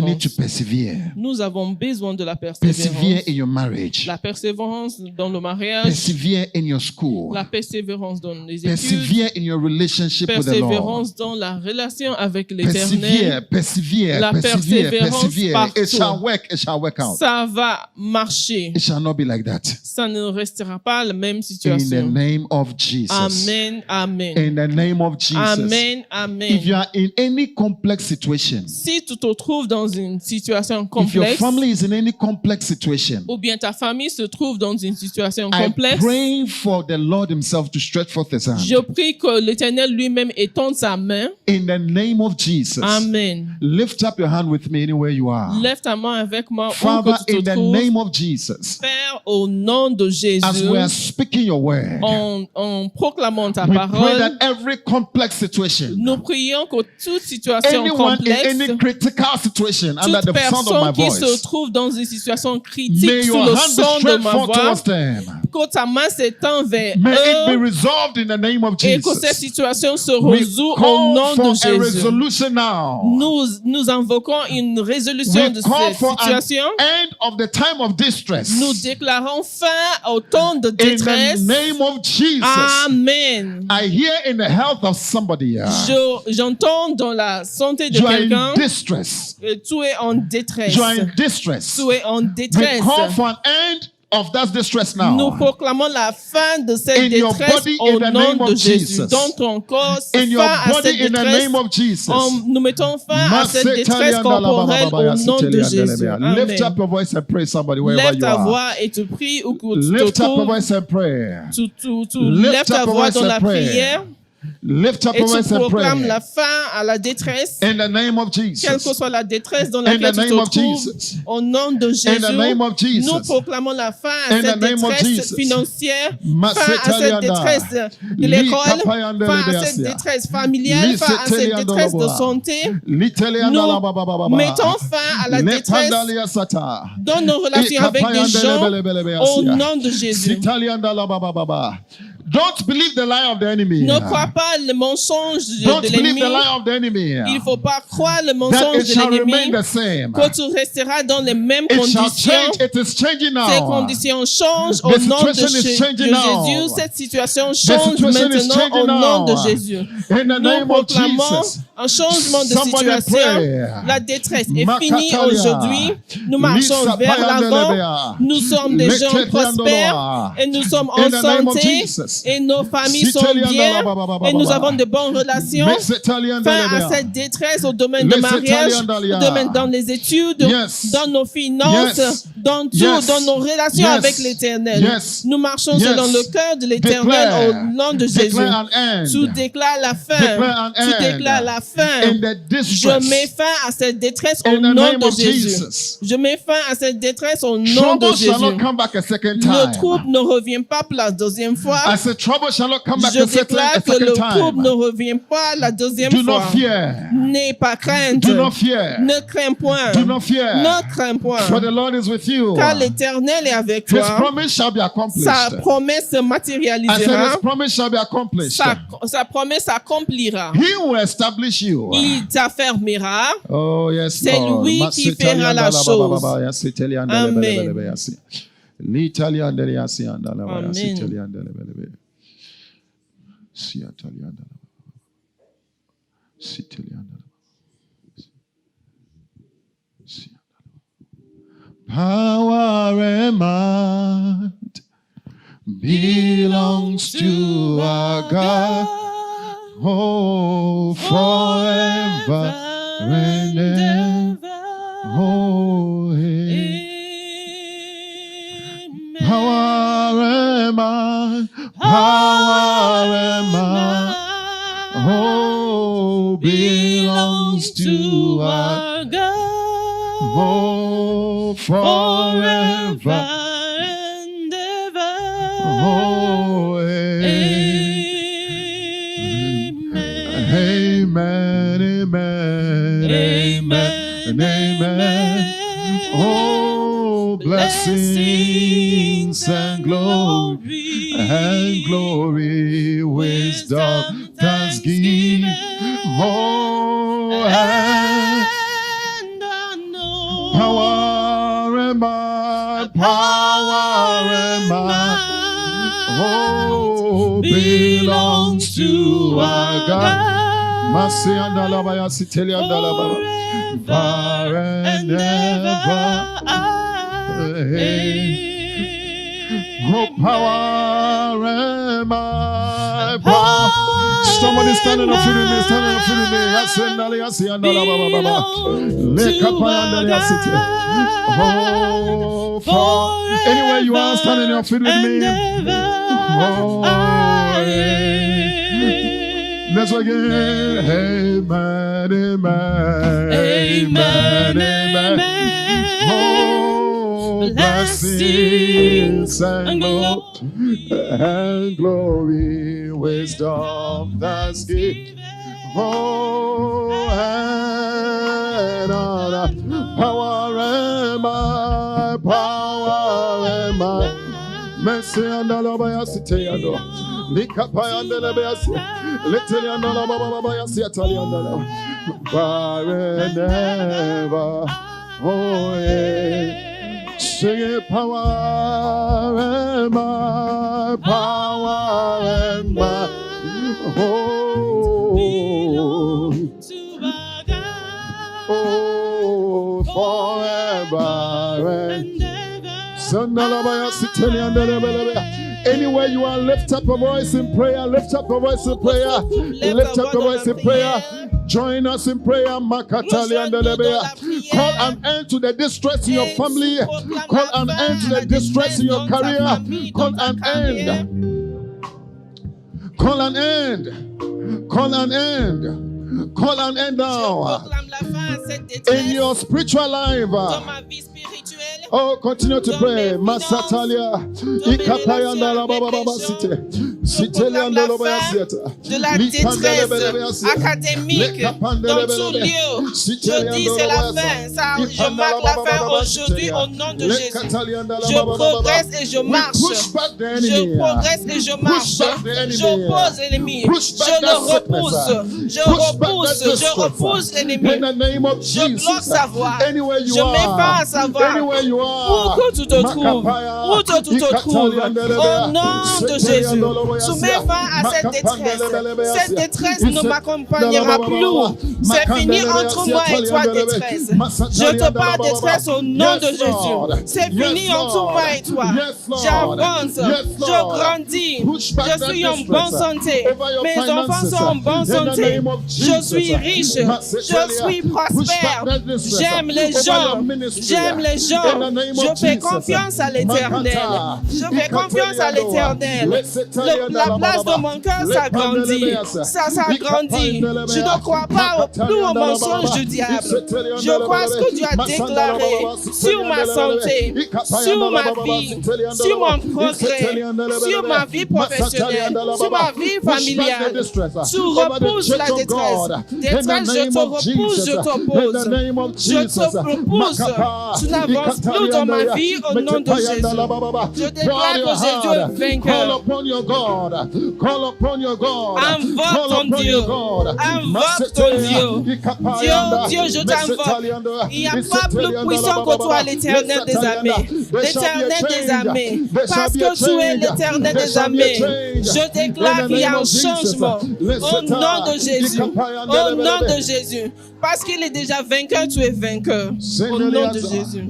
need to persévérance. persevere. Nous avons besoin de la Persevere persévérance. in your marriage. La persévérance dans le mariage, Persevere in your school. la persévérance dans les études, Persevere in your relationship with the Lord. persévérance dans la relation avec l'Éternel. Persevere, persevere, La persevere, persévérance persevere. partout. It shall work, it shall work out. Ça va marcher. It shall not be like that. Ça ne restera pas la même In the situation. name of Jesus. Amen, amen. In the name of Jesus. Amen, If amen. you are in any complex situation, Si tu te trouves dans une situation if your complexe, family is in any complex situation, ou bien ta famille se trouve dans une situation I complexe, pray for the Lord Himself to stretch forth His hand. je prie que l'Éternel lui-même étende sa main. In the name of Jesus. Amen. Lift up your hand with me anywhere you are. Lève ta main avec moi où Father, que tu in te the trouves. name of Jesus, Père, au nom de Jésus, as we are speaking your word, en proclamant ta we pray parole, that every complex situation, nous prions que toute situation anyone in complexe, any critical situation under toute the sound of my personne qui se voice, trouve dans une situation may critique sous your le hand be son de stretched ma forth voix, towards them. que ta main s'étend vers May it be eux resolved in the name of et que cette Jesus. situation se We résout au call nom for de a Jésus. resolution now. Nous invoquons une résolution We de call cette for an situation. end of the time of distress. Nous déclarons fin au temps de In détresse. the name of Jesus. Amen. I hear in the health of somebody here. J'entends dans la santé de You are quelqu'un, in distress. tu es en détresse. You are in distress. Tu es en We détresse. call for an end of that distress Nous now. proclamons la fin de cette In your détresse body, au in the nom name de of Jésus. Jesus. Dans ton corps, In your fin à body, cette in the détresse. name of Jesus. Nous mettons fin à cette détresse corporelle au nom de Jésus. Lift up Amen. your voice and pray, somebody, wherever Lève you ta are. voix et tu pries ou que tu Lift te up your trouves. voice and pray. Tu Lift lèves ta up your voix voice dans and la pray. prière Lift up et your tu voice and proclames pray. la fin à la détresse. In the name of Quelle que Jesus. soit la détresse dans In laquelle the tu name te of trouves, Jesus. au nom de Jésus, In the name of Jesus. nous proclamons la fin à In the cette name of détresse Jesus. financière, fin à Masetalianda. cette détresse de l'école, Likapayanda fin à cette lebeasia. détresse familiale, fin à cette Lisetelianda détresse de loboa. santé. Litelianda Nous labababa. mettons fin à la détresse Lepandalia sata. dans nos relations avec des Ikapayanda gens lebelebeasia. au nom de Jésus. Sitalianda labababa. Don't believe the lie of the enemy. Ne crois pas le mensonge Don't de believe l'ennemi. the lie of the enemy. Il ne faut pas croire le That mensonge it de shall l'ennemi, remain the same. que tu resteras dans les mêmes It shall conditions. change. It is changing Ces now. conditions changent au The nom de situation is changing now. Jésus. Cette situation The change situation is maintenant changing au nom de now. Jésus. In the Nous name of proclamons Jesus. un changement de Somebody situation. pray. La détresse est Makatalia. finie aujourd'hui. Nous marchons Lisa vers l'avant. Payandelebea. Nous sommes des gens Leketiandoloa. prospères et nous sommes In en the name of santé Jesus. et nos familles sont Siteliandala bien babababa. et nous avons de bonnes relations. Fin à cette détresse au domaine de mariage, au domaine dans les études, Yes. dans nos finances, Yes. dans tout, Yes. dans nos relations Yes. avec l'Éternel. Yes. Nous marchons Yes. selon le cœur de l'Éternel Declare. au nom de Jésus. Declare an end. Tu déclares la fin. Declare an Tu end. déclares la fin. In the Je distress. mets fin à cette détresse au In the nom name de of Jésus. Jesus. Je mets fin à cette détresse au nom de Trouble shall not Jésus. come back a second Le time. trouble ne revient pas pour la deuxième fois. I said trouble shall not come back Je a second déclare que le trouble time. ne revient pas la deuxième Do fois. not fear. N'aie pas crainte. Do not fear. Ne crains point. Do not fear. Ne crains point. For the Lord is with you. Car l'Éternel est avec His toi. promise shall be accomplished. Sa promesse se I said matérialisera. his promise shall be accomplished. Sa promesse s'accomplira. He will establish you. Il t'affermira. Oh yes, C'est Lord. lui qui fera la chose. Amen. Power and might belongs to our God. Oh, forever and ever. Oh, hey. Power and might, power and might, oh, belongs to our God. oh, forever. and ever. Oh, hey. Amen, amen, amen, amen. Oh, blessings and glory, wisdom, thanksgiving. Oh, and power and might, oh, belongs to our God. Mercy and alabaya, siteli and alabaya, far and ever. Oh, power and might, power. Somebody standing up for me, standing up for me. Yes, and alabaya, and alabaya. Leka payanda yasite. Oh, for anywhere you are standing up for me. Oh, let's again. Amen, amen, amen, amen. Oh, blessings and glory, wisdom, thanksgiving. Oh, and honor, power and might, Mercy and the Lord, city and the Likapa and the Lebeas, Little and the Baba, Italian, forever. Oh, yeah. Sing it, power and my power and my forever and ever. Anywhere you are, lift up a voice in prayer. Lift up a voice in prayer. Lift up a voice in prayer. Join us in prayer. Makatali and Delebea. Call an end to the distress in your family. Call an end to the distress in your career. Call an end. Call an end. Call an end. Call an end now. In your spiritual life. Oh, continue to pray. Masatalia. Ikapayanda la baba baba cité. Citelianda la baba cité. De la détresse académique dans tout lieu. Je dis c'est la fin. Ça, je marque la fin aujourd'hui au nom de Jésus. Je progresse et je marche. Je progresse et je marche. J'oppose l'ennemi. Je le repousse. Je repousse l'ennemi. Je bloque sa voix. Je mets pas à sa voix. Où que tu te trouves, où tu te trouves, au nom de Jésus, soumets fin à cette détresse. Cette détresse ne m'accompagnera plus. C'est fini entre moi et toi, détresse. Je te parle détresse au nom de Jésus. C'est fini entre moi et toi. J'avance, je grandis, je suis en bonne santé. Mes enfants sont en bonne santé. Je suis riche, je suis prospère. J'aime les gens, j'aime les gens. Je fais confiance à l'Éternel. Je fais confiance à l'Éternel. La place de mon cœur s'agrandit. Ça s'agrandit. Je ne crois pas plus au mensonge du diable. Je crois ce que Dieu a déclaré sur ma santé, sur ma vie, sur mon progrès, sur ma vie professionnelle, sur ma vie familiale. Tu repousses la détresse. Détresse, je te repousse, je t'oppose. Je te repousse. Tu n'avances plus dans ma vie au nom de Jésus. Je déclare que Jésus est vainqueur. Invoque ton Dieu. Invoque ton Dieu. Dieu, je t'invoque. Il n'y a pas plus puissant que toi, l'Éternel des armées. L'Éternel des armées. Parce que tu es l'Éternel des armées. Je déclare qu'il y a un changement. Au nom de Jésus. Au nom de Jésus. Parce qu'il est déjà vainqueur, tu es vainqueur. Au nom de Jésus.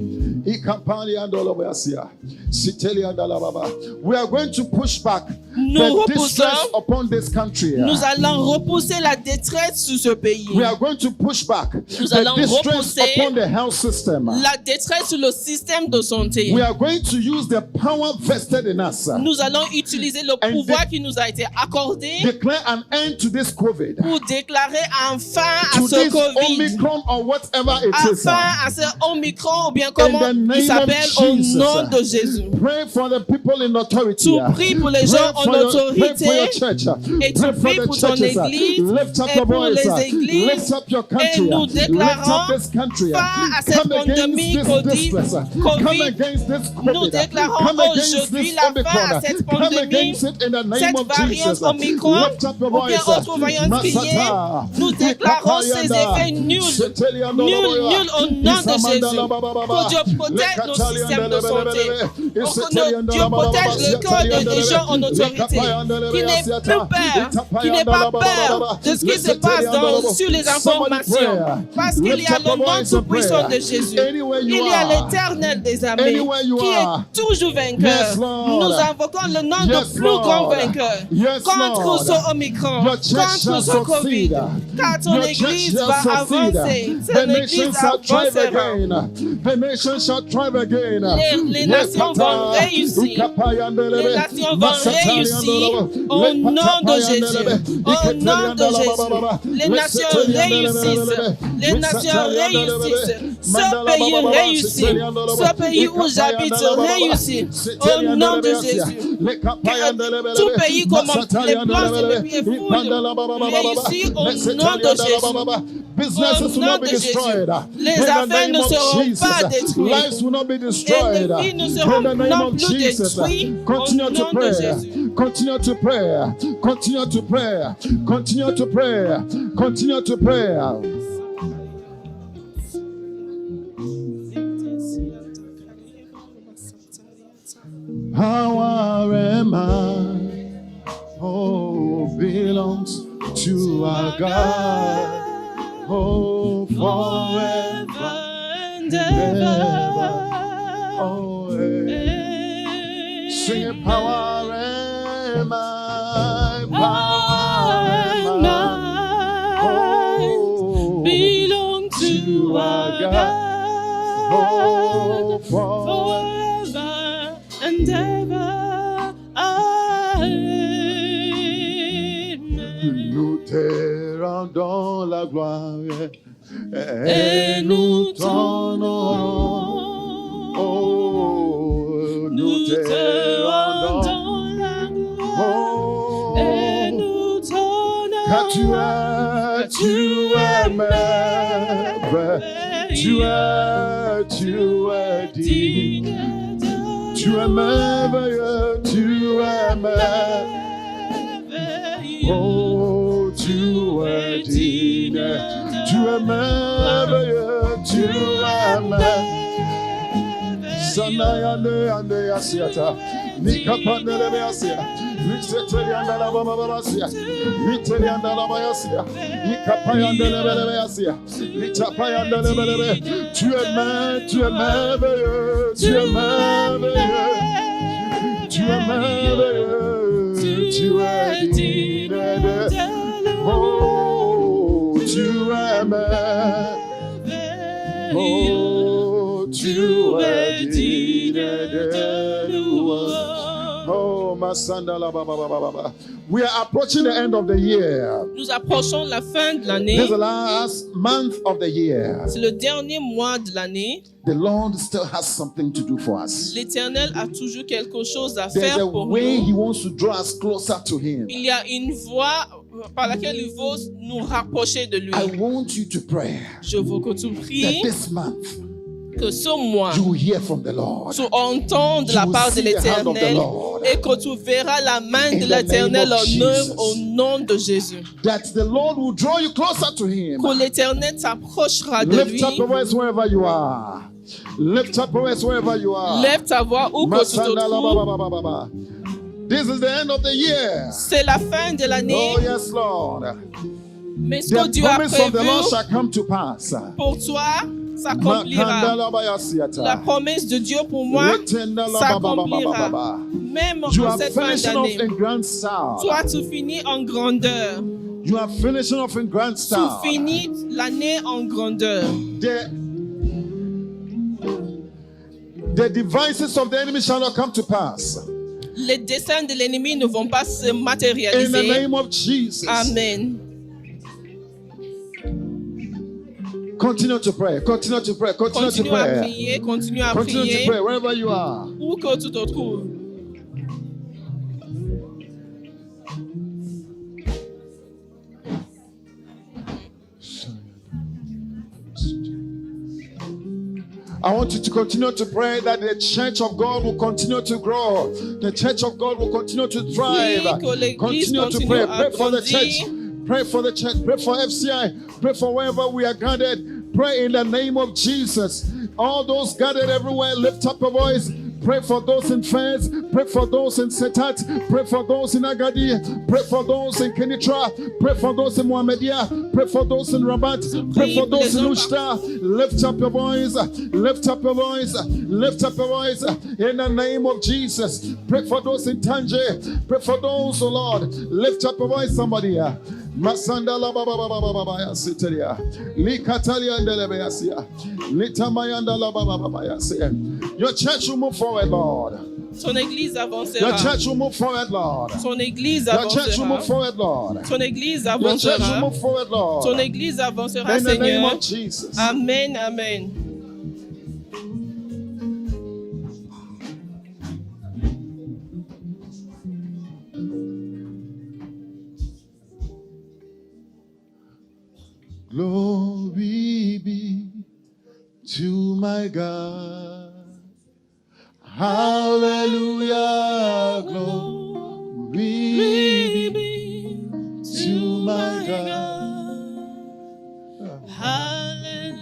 We are going to push back Nous the distress repoussons. upon this country. Nous allons repousser la détresse sur ce pays. We are going to push back Nous the allons distress repousser upon the health system. la détresse sur le système de santé. We are going to use the power vested in us. Nous allons utiliser le And pouvoir qui nous a été accordé Declare an end to this COVID. pour déclarer enfin à To ce this Covid, Omicron or whatever it is. enfin à ce Omicron ou bien comment In the name il s'appelle of au Jesus. nom de Jésus. Pray for the people in authority. Tu pries pour les gens en Pray for autorité your church. et tu Pray for pries the pour ton churches. église Lift up et your pour voice. les églises Lift up your country. et nous Lift déclarons up this country. fin à cette Come against pandémie this distress. Come Covid. against this Nous COVID. déclarons Come against aujourd'hui this la fin à Omicron. cette Come pandémie, against it in the name cette of variante Jesus. Omicron Lift up your ou bien voice. autre variante criée. Masata. Nous déclarons ces effets nuls, nuls au nom de Jésus. Que Dieu protège nos systèmes de santé. Que Dieu protège le cœur des gens en autorité. Qui n'ait plus peur, qui n'ait pas peur de ce qui se passe sur les informations. Parce qu'il y a le nom tout puissant de Jésus. Il y a l'Éternel des armées qui est toujours vainqueur. Nous invoquons le nom de plus grand vainqueur contre ce Omicron, contre ce Covid. Car ton église va avancer. Ton église avancera. The nation shall thrive again. Les nations vont réussir. Les nations vont réussir au nom de Jésus. Au nom de Jésus. Les nations réussissent. Les nations réussissent. Ce pays réussit. Ce pays où j'habite réussit. Au nom de Jésus. Tout pays comme les plans et les fouilles réussit au nom de Jésus. businesses will nom not be de Jésus. destroyed. Les In the affaires name ne of seront Jesus. pas détruites. Lives will not be Et destroyed. les vies ne In seront the name non of plus Jesus. détruites. Continue Au to nom de pray. Jésus. Continue to pray. Continue to pray. Continue to pray. Continue to pray. Power and might, oh, belongs to our God. Oh, forever and ever. ever. Oh, hey. Sing it, power and might, power and might, oh, belong to our God. oh, forever. Forever and ever. Amen. Nous t'aimons dans la gloire Et nous t'honorons. Oh, Nous te t'aimons rendons la gloire. oh, Et nous t'honorons. car tu es merveilleux, tu es digne, tu es merveilleux, tu es merveilleux. Oh, tu es digne, tu es merveilleux, tu es merveilleux. Sanayande ande asiata, nikapande asia, nisetelianda la baba basia, nitelianda la basia, nikapayande lebe asia, nitapayande lebe. Tu es merveilleux, tu es merveilleux, tu es merveilleux, tu es digne. Oh, tu es merveilleux. Oh, tu es digne de louange. Oh, Masanda la ba ba ba ba ba. We are approaching the end of the year. Nous approchons la fin de This l'année. is the last month of the year. C'est le dernier mois de l'année. The Lord still has something to do for us. L'Éternel a toujours quelque chose à There's a faire pour way nous. He wants to draw us closer to Him. Il y a une voie par laquelle il veut nous rapprocher de lui. I want you to pray Je veux que tu that pries this month que ce mois, you will hear from the Lord. tu entends de la You part will de see the hand of the l'Éternel Lord. et que tu verras la main In de the l'Éternel name of en œuvre Jesus. au nom de Jésus. That the Lord will draw you closer to Him. Que l'Éternel s'approchera de Lift lui. up your voice wherever you are. Lift up your voice wherever you are. Lève ta voix où que tu te Masanda la ba trouves. ba ba ba ba. This is the end of the year. C'est la fin de l'année, Oh yes, Lord. mais ce que The Dieu a promise of the Lord prévu shall come to pass. pour toi Makanda s'accomplira. la ba ya siata. La promesse de Dieu pour moi Retenda la ba ba ba ba ba ba s'accomplira. ba. Même You en are cette fin finishing off d'année. in grand style. Toi, tu finis en grandeur. You are finishing off in grand Tu style. finis l'année en grandeur. The devices of the enemy shall not come to pass. Les desseins de l'ennemi ne vont pas se In the matérialiser. name of Jesus. Amen. Continue to pray. Continue to pray. Continue to Continue à pray. prier, continue à Continue to prier. pray wherever you are. Où que tu te trouves. I want you to continue to pray that the church of God will continue to grow. The church of God will continue to thrive. Oui, que l'Église Continue to continue pray. à Pray for the grandir. church. Pray for the church. Pray for FCI. Pray for wherever we are gathered. Pray in the name of Jesus. All those gathered everywhere, lift up your voice. Pray for those in Fez. Pray for those in Setat. Pray for those in Agadir. Pray for those in Kenitra. Pray for those in Mohammedia. Pray for those in Rabat. Pray for those in Ushta. Lift up your voice. Lift up your voice. Lift up your voice. In the name of Jesus. Pray for those in Tangier. Pray for those, oh Lord. Lift up your voice, somebody here. Masanda la ba ba ba ba ba ba ba ya siteria. Likatalia ndelebe ya sia. Litamayanda la ba ba ba ba ya sia. Your church will move forward, Lord. Son église Your avancera. church will move forward, Lord. Son église Your church will avancera. move forward, Lord. Ton église Your church will avancera. move forward, Lord. Ton église avancera, In the name Seigneur. of Jesus. Amen, amen. Glory Hallelujah, glory be to my God.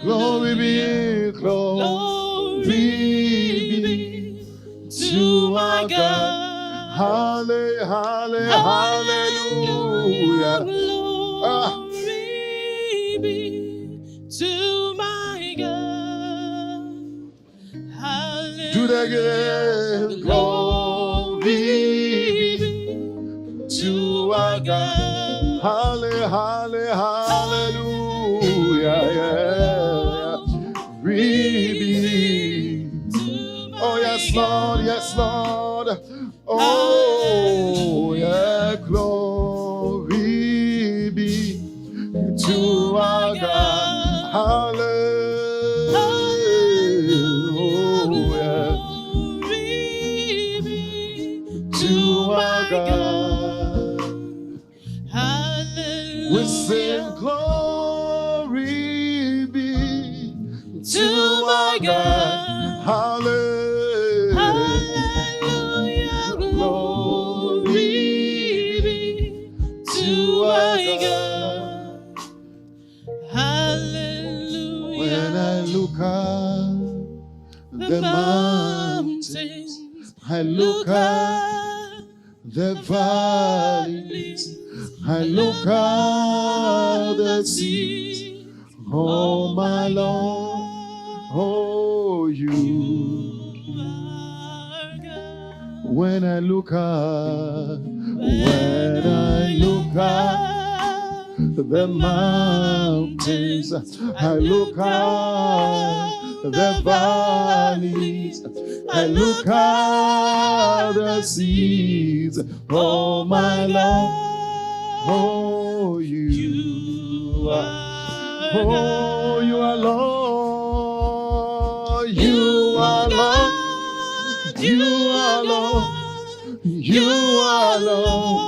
Glory be, glory be to our God. Hallelujah. Glory be to my God. Do that again. Glory be to our God. Hallelujah. Yeah. Oh, yes, Lord. Yes, Lord. Oh, yeah. Glory be to our God. Hallelujah. To our God. We sing glory be to our God. Hallelujah. Glory be to our God. Hallelujah. When I look at the mountains, I look at the valleys, I look at the sea. Oh, my Lord, oh, you. When I look at the mountains, I look at the valleys, I look at the seas. Oh, my Lord, oh, you are, oh, you are Lord, you are Lord, you are Lord, you are Lord.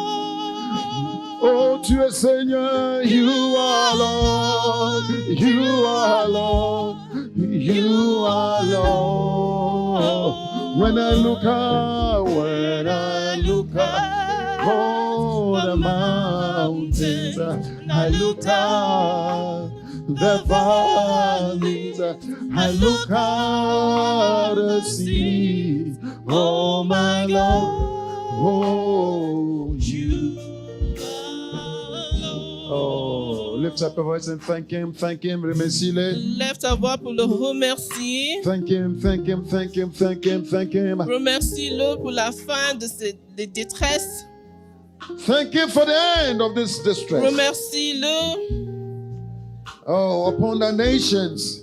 Oh, tu es Seigneur, you are Lord, you are Lord, you are Lord. When I look up, oh, the mountains, I look up the valleys, I look at the sea. Oh, my Lord, oh, you. Oh, lift up your voice and thank him, remercie-le. Lève ta voix pour le remercier. Thank him. Remercie-le pour la fin de cette détresse. Thank him for the end of this distress. Remercie-le Oh, upon the nations,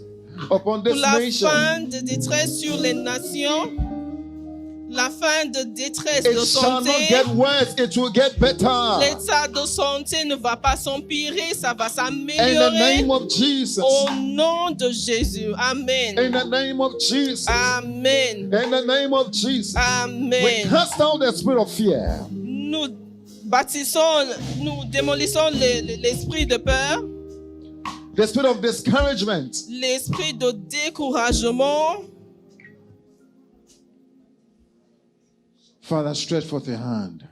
upon pour this la nation. fin de détresse sur les nations. La fin de détresse It de shall not santé. get worse, it will get better. L'état de santé ne va pas s'empirer, ça va In the s'améliorer. name of Jesus. Au nom de Jésus. Amen. In the name of Jesus. Amen. In the name of Jesus. We Amen. cast out the spirit of fear. Nous démolissons l'esprit de peur, The spirit of discouragement. l'esprit de découragement. Father, stretch forth your hand.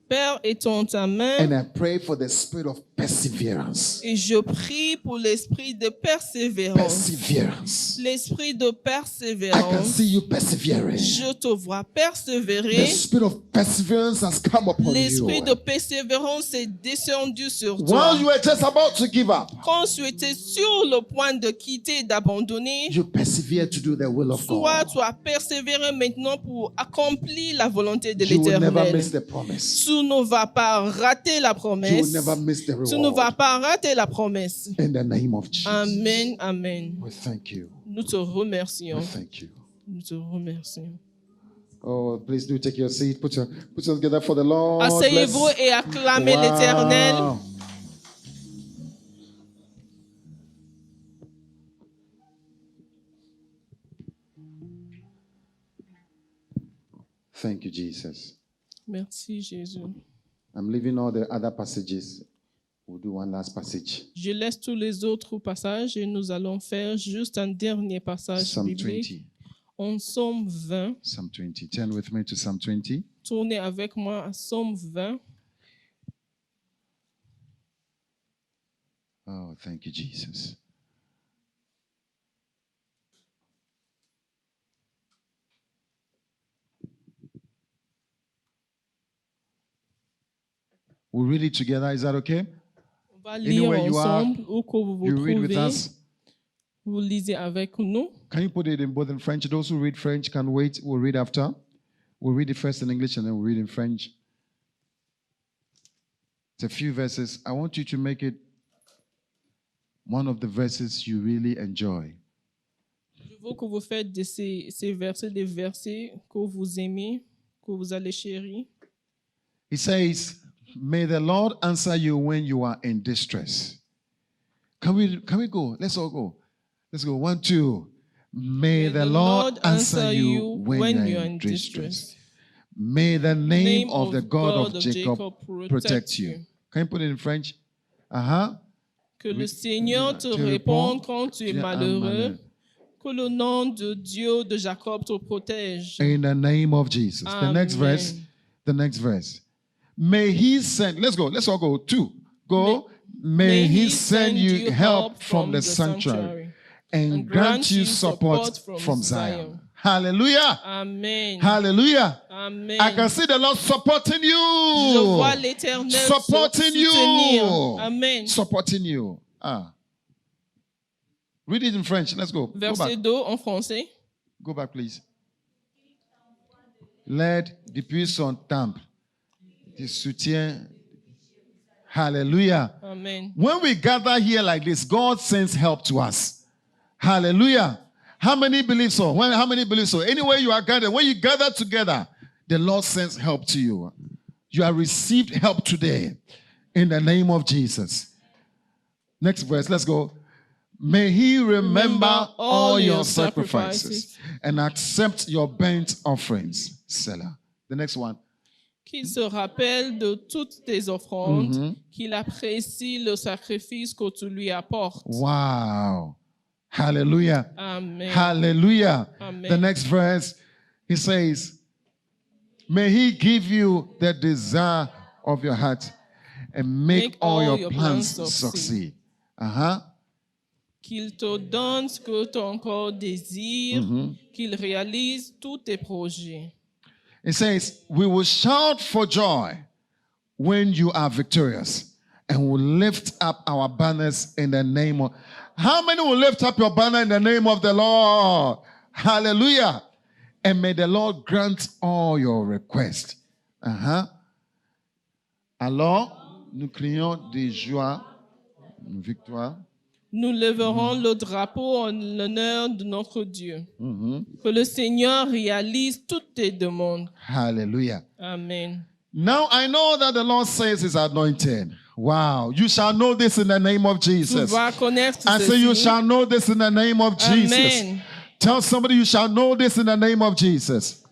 Père, étends ta main And I pray for the spirit of perseverance. et je prie pour l'esprit de persévérance. Perseverance. L'esprit de I can persévérance. see you persevering. Je te vois The persévérer. spirit of perseverance has come upon L'esprit you. de persévérance est descendu sur toi. While you were just about to give up, Quand tu étais sur le point de quitter, d'abandonner, you persevere to do the will of toi, God. tu as persévéré maintenant pour accomplir la volonté de You will never l'Éternel. miss the promise. Tu ne vas pas rater la You promesse. will never miss the Tu ne vas reward. pas rater la promesse. In the name of Jesus. Amen, amen. We thank you. Nous te remercions. We thank you. Nous te remercions. Oh, please do take your seat. Put your together for the Lord. Asseyez-vous Bless. et acclamez Wow. l'Éternel. Thank you, Jesus. Merci, Jésus. I'm leaving all the other passages. We'll do one last passage. Je laisse tous les autres passages et nous allons faire juste un dernier passage Psalm biblique. 20. en Psaume 20. Psalm 20. Turn with me to Psalm 20. Tournez avec moi à Psaume 20. Oh, thank you, Jesus. We'll read it together. Is that okay? On va lire Anywhere you are, ensemble où que vous vous You read with trouvez. us. Vous lisez avec nous. Can you put it in both in French? Those who read French can wait. We'll read after. We'll read it first in English and then we'll read in French. It's a few verses. I want you to make it one of the verses you really enjoy. Je veux que vous faites de ces versets des versets que vous aimez, que vous allez chérir. It says, "May the Lord answer you when you are in distress." Can we go? Let's all go. Let's go. 1, 2. May the Lord answer you when you are in distress. May the name of the God of Jacob protect you. Can you put it in French? Que le Seigneur te réponde quand tu es malheureux. Que le nom de Dieu de Jacob te protège. In the name of Jesus. Amen. The next verse. May he send, let's go, let's all go. 2. Go. May he send you help from the sanctuary and grant you support from Zion. Hallelujah. Amen. Hallelujah. Amen. I can see the Lord supporting Je vois you. l'Éternel Supporting soutenir. you. Amen. Supporting you. Read it in French. Let's go. Go Verset back. 2 en français. Go back, please. L'aide depuis son temple. Te soutient. Hallelujah. Amen. When we gather here like this, God sends help to us. Hallelujah. How many believe so? How many believe so? Anywhere you are gathered, when you gather together, the Lord sends help to you. You have received help today in the name of Jesus. Next verse, let's go. May he remember all your sacrifices and accept your burnt offerings. Selah. The next one. Qu'il se rappelle de toutes tes offrandes, qu'il apprécie le sacrifice que tu lui apportes. Wow. Hallelujah. Amen. Hallelujah. Amen. The next verse, he says, may he give you the desire of your heart and make all your plans succeed. Qu'il te donne ce que ton corps désire, qu'il réalise tous tes projets. It says, we will shout for joy when you are victorious and will lift up our banners in the name of... How many will lift up your banner in the name of the Lord? Hallelujah. And may the Lord grant all your requests. Alors, nous crions de joie, une victoire. Nous lèverons le drapeau en l'honneur de notre Dieu. Que le Seigneur réalise toutes tes demandes. Hallelujah. Amen. Now I know that the Lord says He's anointed. Wow. You shall know this in the name of Tu Jesus. vas connaître I say you ceci. shall know this in the name of Jesus. Amen. Tell somebody you shall know this in the name of Jesus.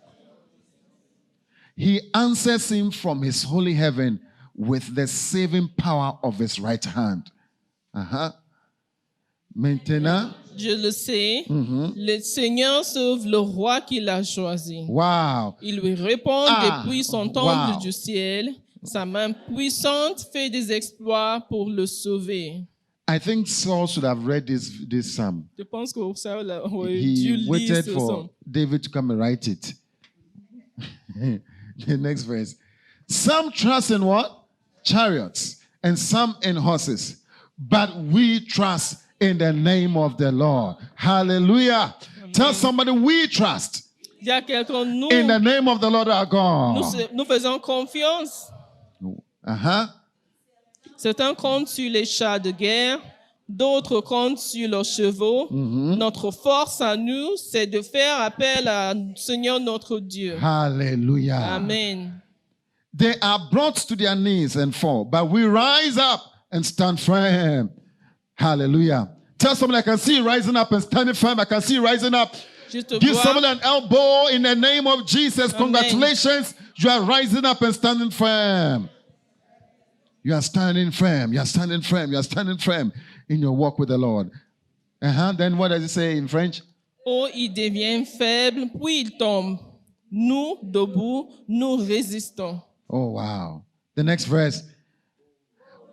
He answers him from his holy heaven with the saving power of his right hand. Maintenant, Je le sais, le Seigneur sauve le roi qu'il a choisi. wow. Il lui répond depuis son temple wow. du ciel. Sa main puissante fait des exploits pour le sauver. I think Saul should have read this psalm. Je pense que Saul aurait dû He lire waited ce for psaume. David to come and write it. The next verse. Some trust in what? Chariots, and some in horses. But we trust in the name of the Lord. Hallelujah. Amen. Tell somebody we trust Il y a quelqu'un, nous, in the name of the Lord our God. nous faisons confiance. Certains comptent sur les chars de guerre, d'autres comptent sur leurs chevaux. Notre force à nous, c'est de faire appel à Seigneur notre Dieu. Hallelujah. Amen. They are brought to their knees and fall, but we rise up and stand firm. Hallelujah. Tell somebody, I can see you rising up and standing firm. I can see you rising up. Give somebody an elbow in the name of Jesus. Amen. Congratulations. You are rising up and standing firm. You are standing firm. You are standing firm. You are standing firm in your walk with the Lord. Then what does it say in French? Oh, il devient faible, puis il tombe. Nous, debout, nous résistons. Oh, wow. The next verse.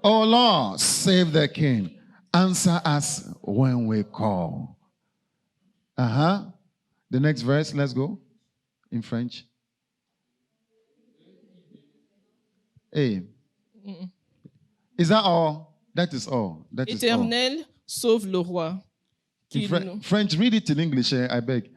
Oh, Lord, save the king. Answer us when we call. The next verse, let's go. In French. Hey. Is that all? That is all. That is all. Éternel, sauve le roi. In Qu'il nous- French, read it in English, I beg.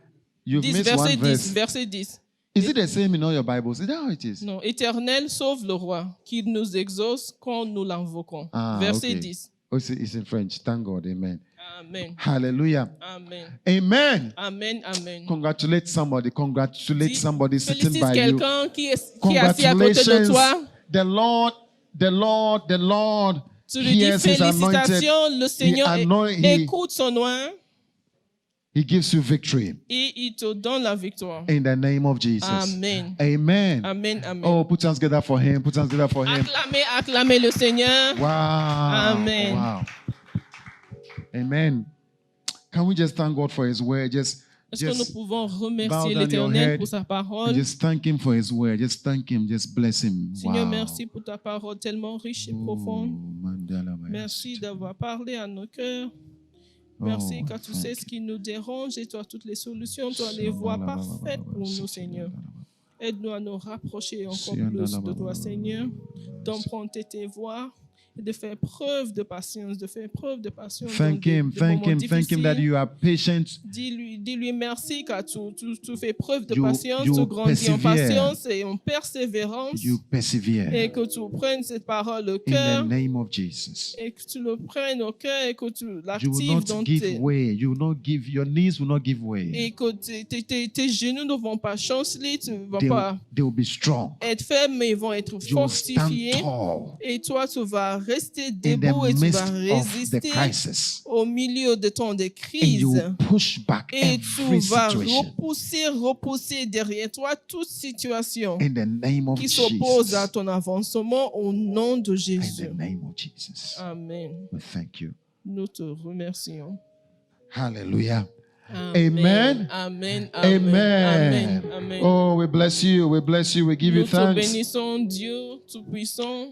You've 10, missed one verset 10, verse. verset 10. Is it the same in all your Bibles? Is that how it is? Non, Éternel, sauve le roi, qu'il nous exauce quand nous l'invoquons. Verset okay. 10. Oh, it's in French. Thank God. Amen. Amen. Hallelujah. Amen. Amen. Amen. Amen. Congratulate somebody. Congratulate Dis- somebody sitting Félicite by you. quelqu'un qui est assis à côté de Congratulations. toi. The Lord Tu lui dis hears his anointed. félicitations, le Seigneur he- écoute son oint He gives you victory et il te donne la victoire. in the name of Jesus. Amen. Amen. Amen. Amen. Oh, put hands together for him. Put hands together for him. Acclamez le Seigneur. Wow. Amen. Wow. Amen. Can we just thank God for his word? Est-ce que nous Just pouvons bow remercier down your l'Éternel head pour sa and parole? just thank him for his word. Just thank him. Just bless him. Seigneur, Wow. merci pour ta parole tellement riche et Oh, profonde. Mandala Maya. Merci d'avoir parlé à nos cœurs. Merci Oh, car tu sais thank ce qui nous dérange et tu as toutes les solutions, tu as les voies parfaites pour nous, Seigneur. Aide-nous à nous rapprocher encore plus de toi, Seigneur, d'emprunter tes voies et de faire preuve de patience, Thank him. Thank him. Thank him that you are patient. Dis-lui merci car tu fais preuve de You- patience, you tu grandis en persevere. patience et en persévérance You persevere et que tu prennes cette parole au in the cœur name of Jesus. et que tu le prennes au cœur et que tu You will l'actives dans not give tes... way. You will not give. Your knees will not give way. Et que tes genoux ne vont pas chanceler, tu ne vas pas They will be strong. être faible, mais ils vont être You will stand fortifiés. tall Et toi, tu vas rester in debout et the tu midst vas of the résister crisis, au milieu de ton de and you crise. will push back Et tu every vas situation repousser derrière toi toute situation in the name of qui s'oppose Jesus. à ton avancement au nom de In Jésus. the name of Jesus. Amen. We thank you. Nous te remercions. Hallelujah. Amen. Amen. Amen. Amen. Amen. Amen. Oh, we bless you. We bless you. We give you Nous te thanks. bénissons, Dieu Tout-Puissant.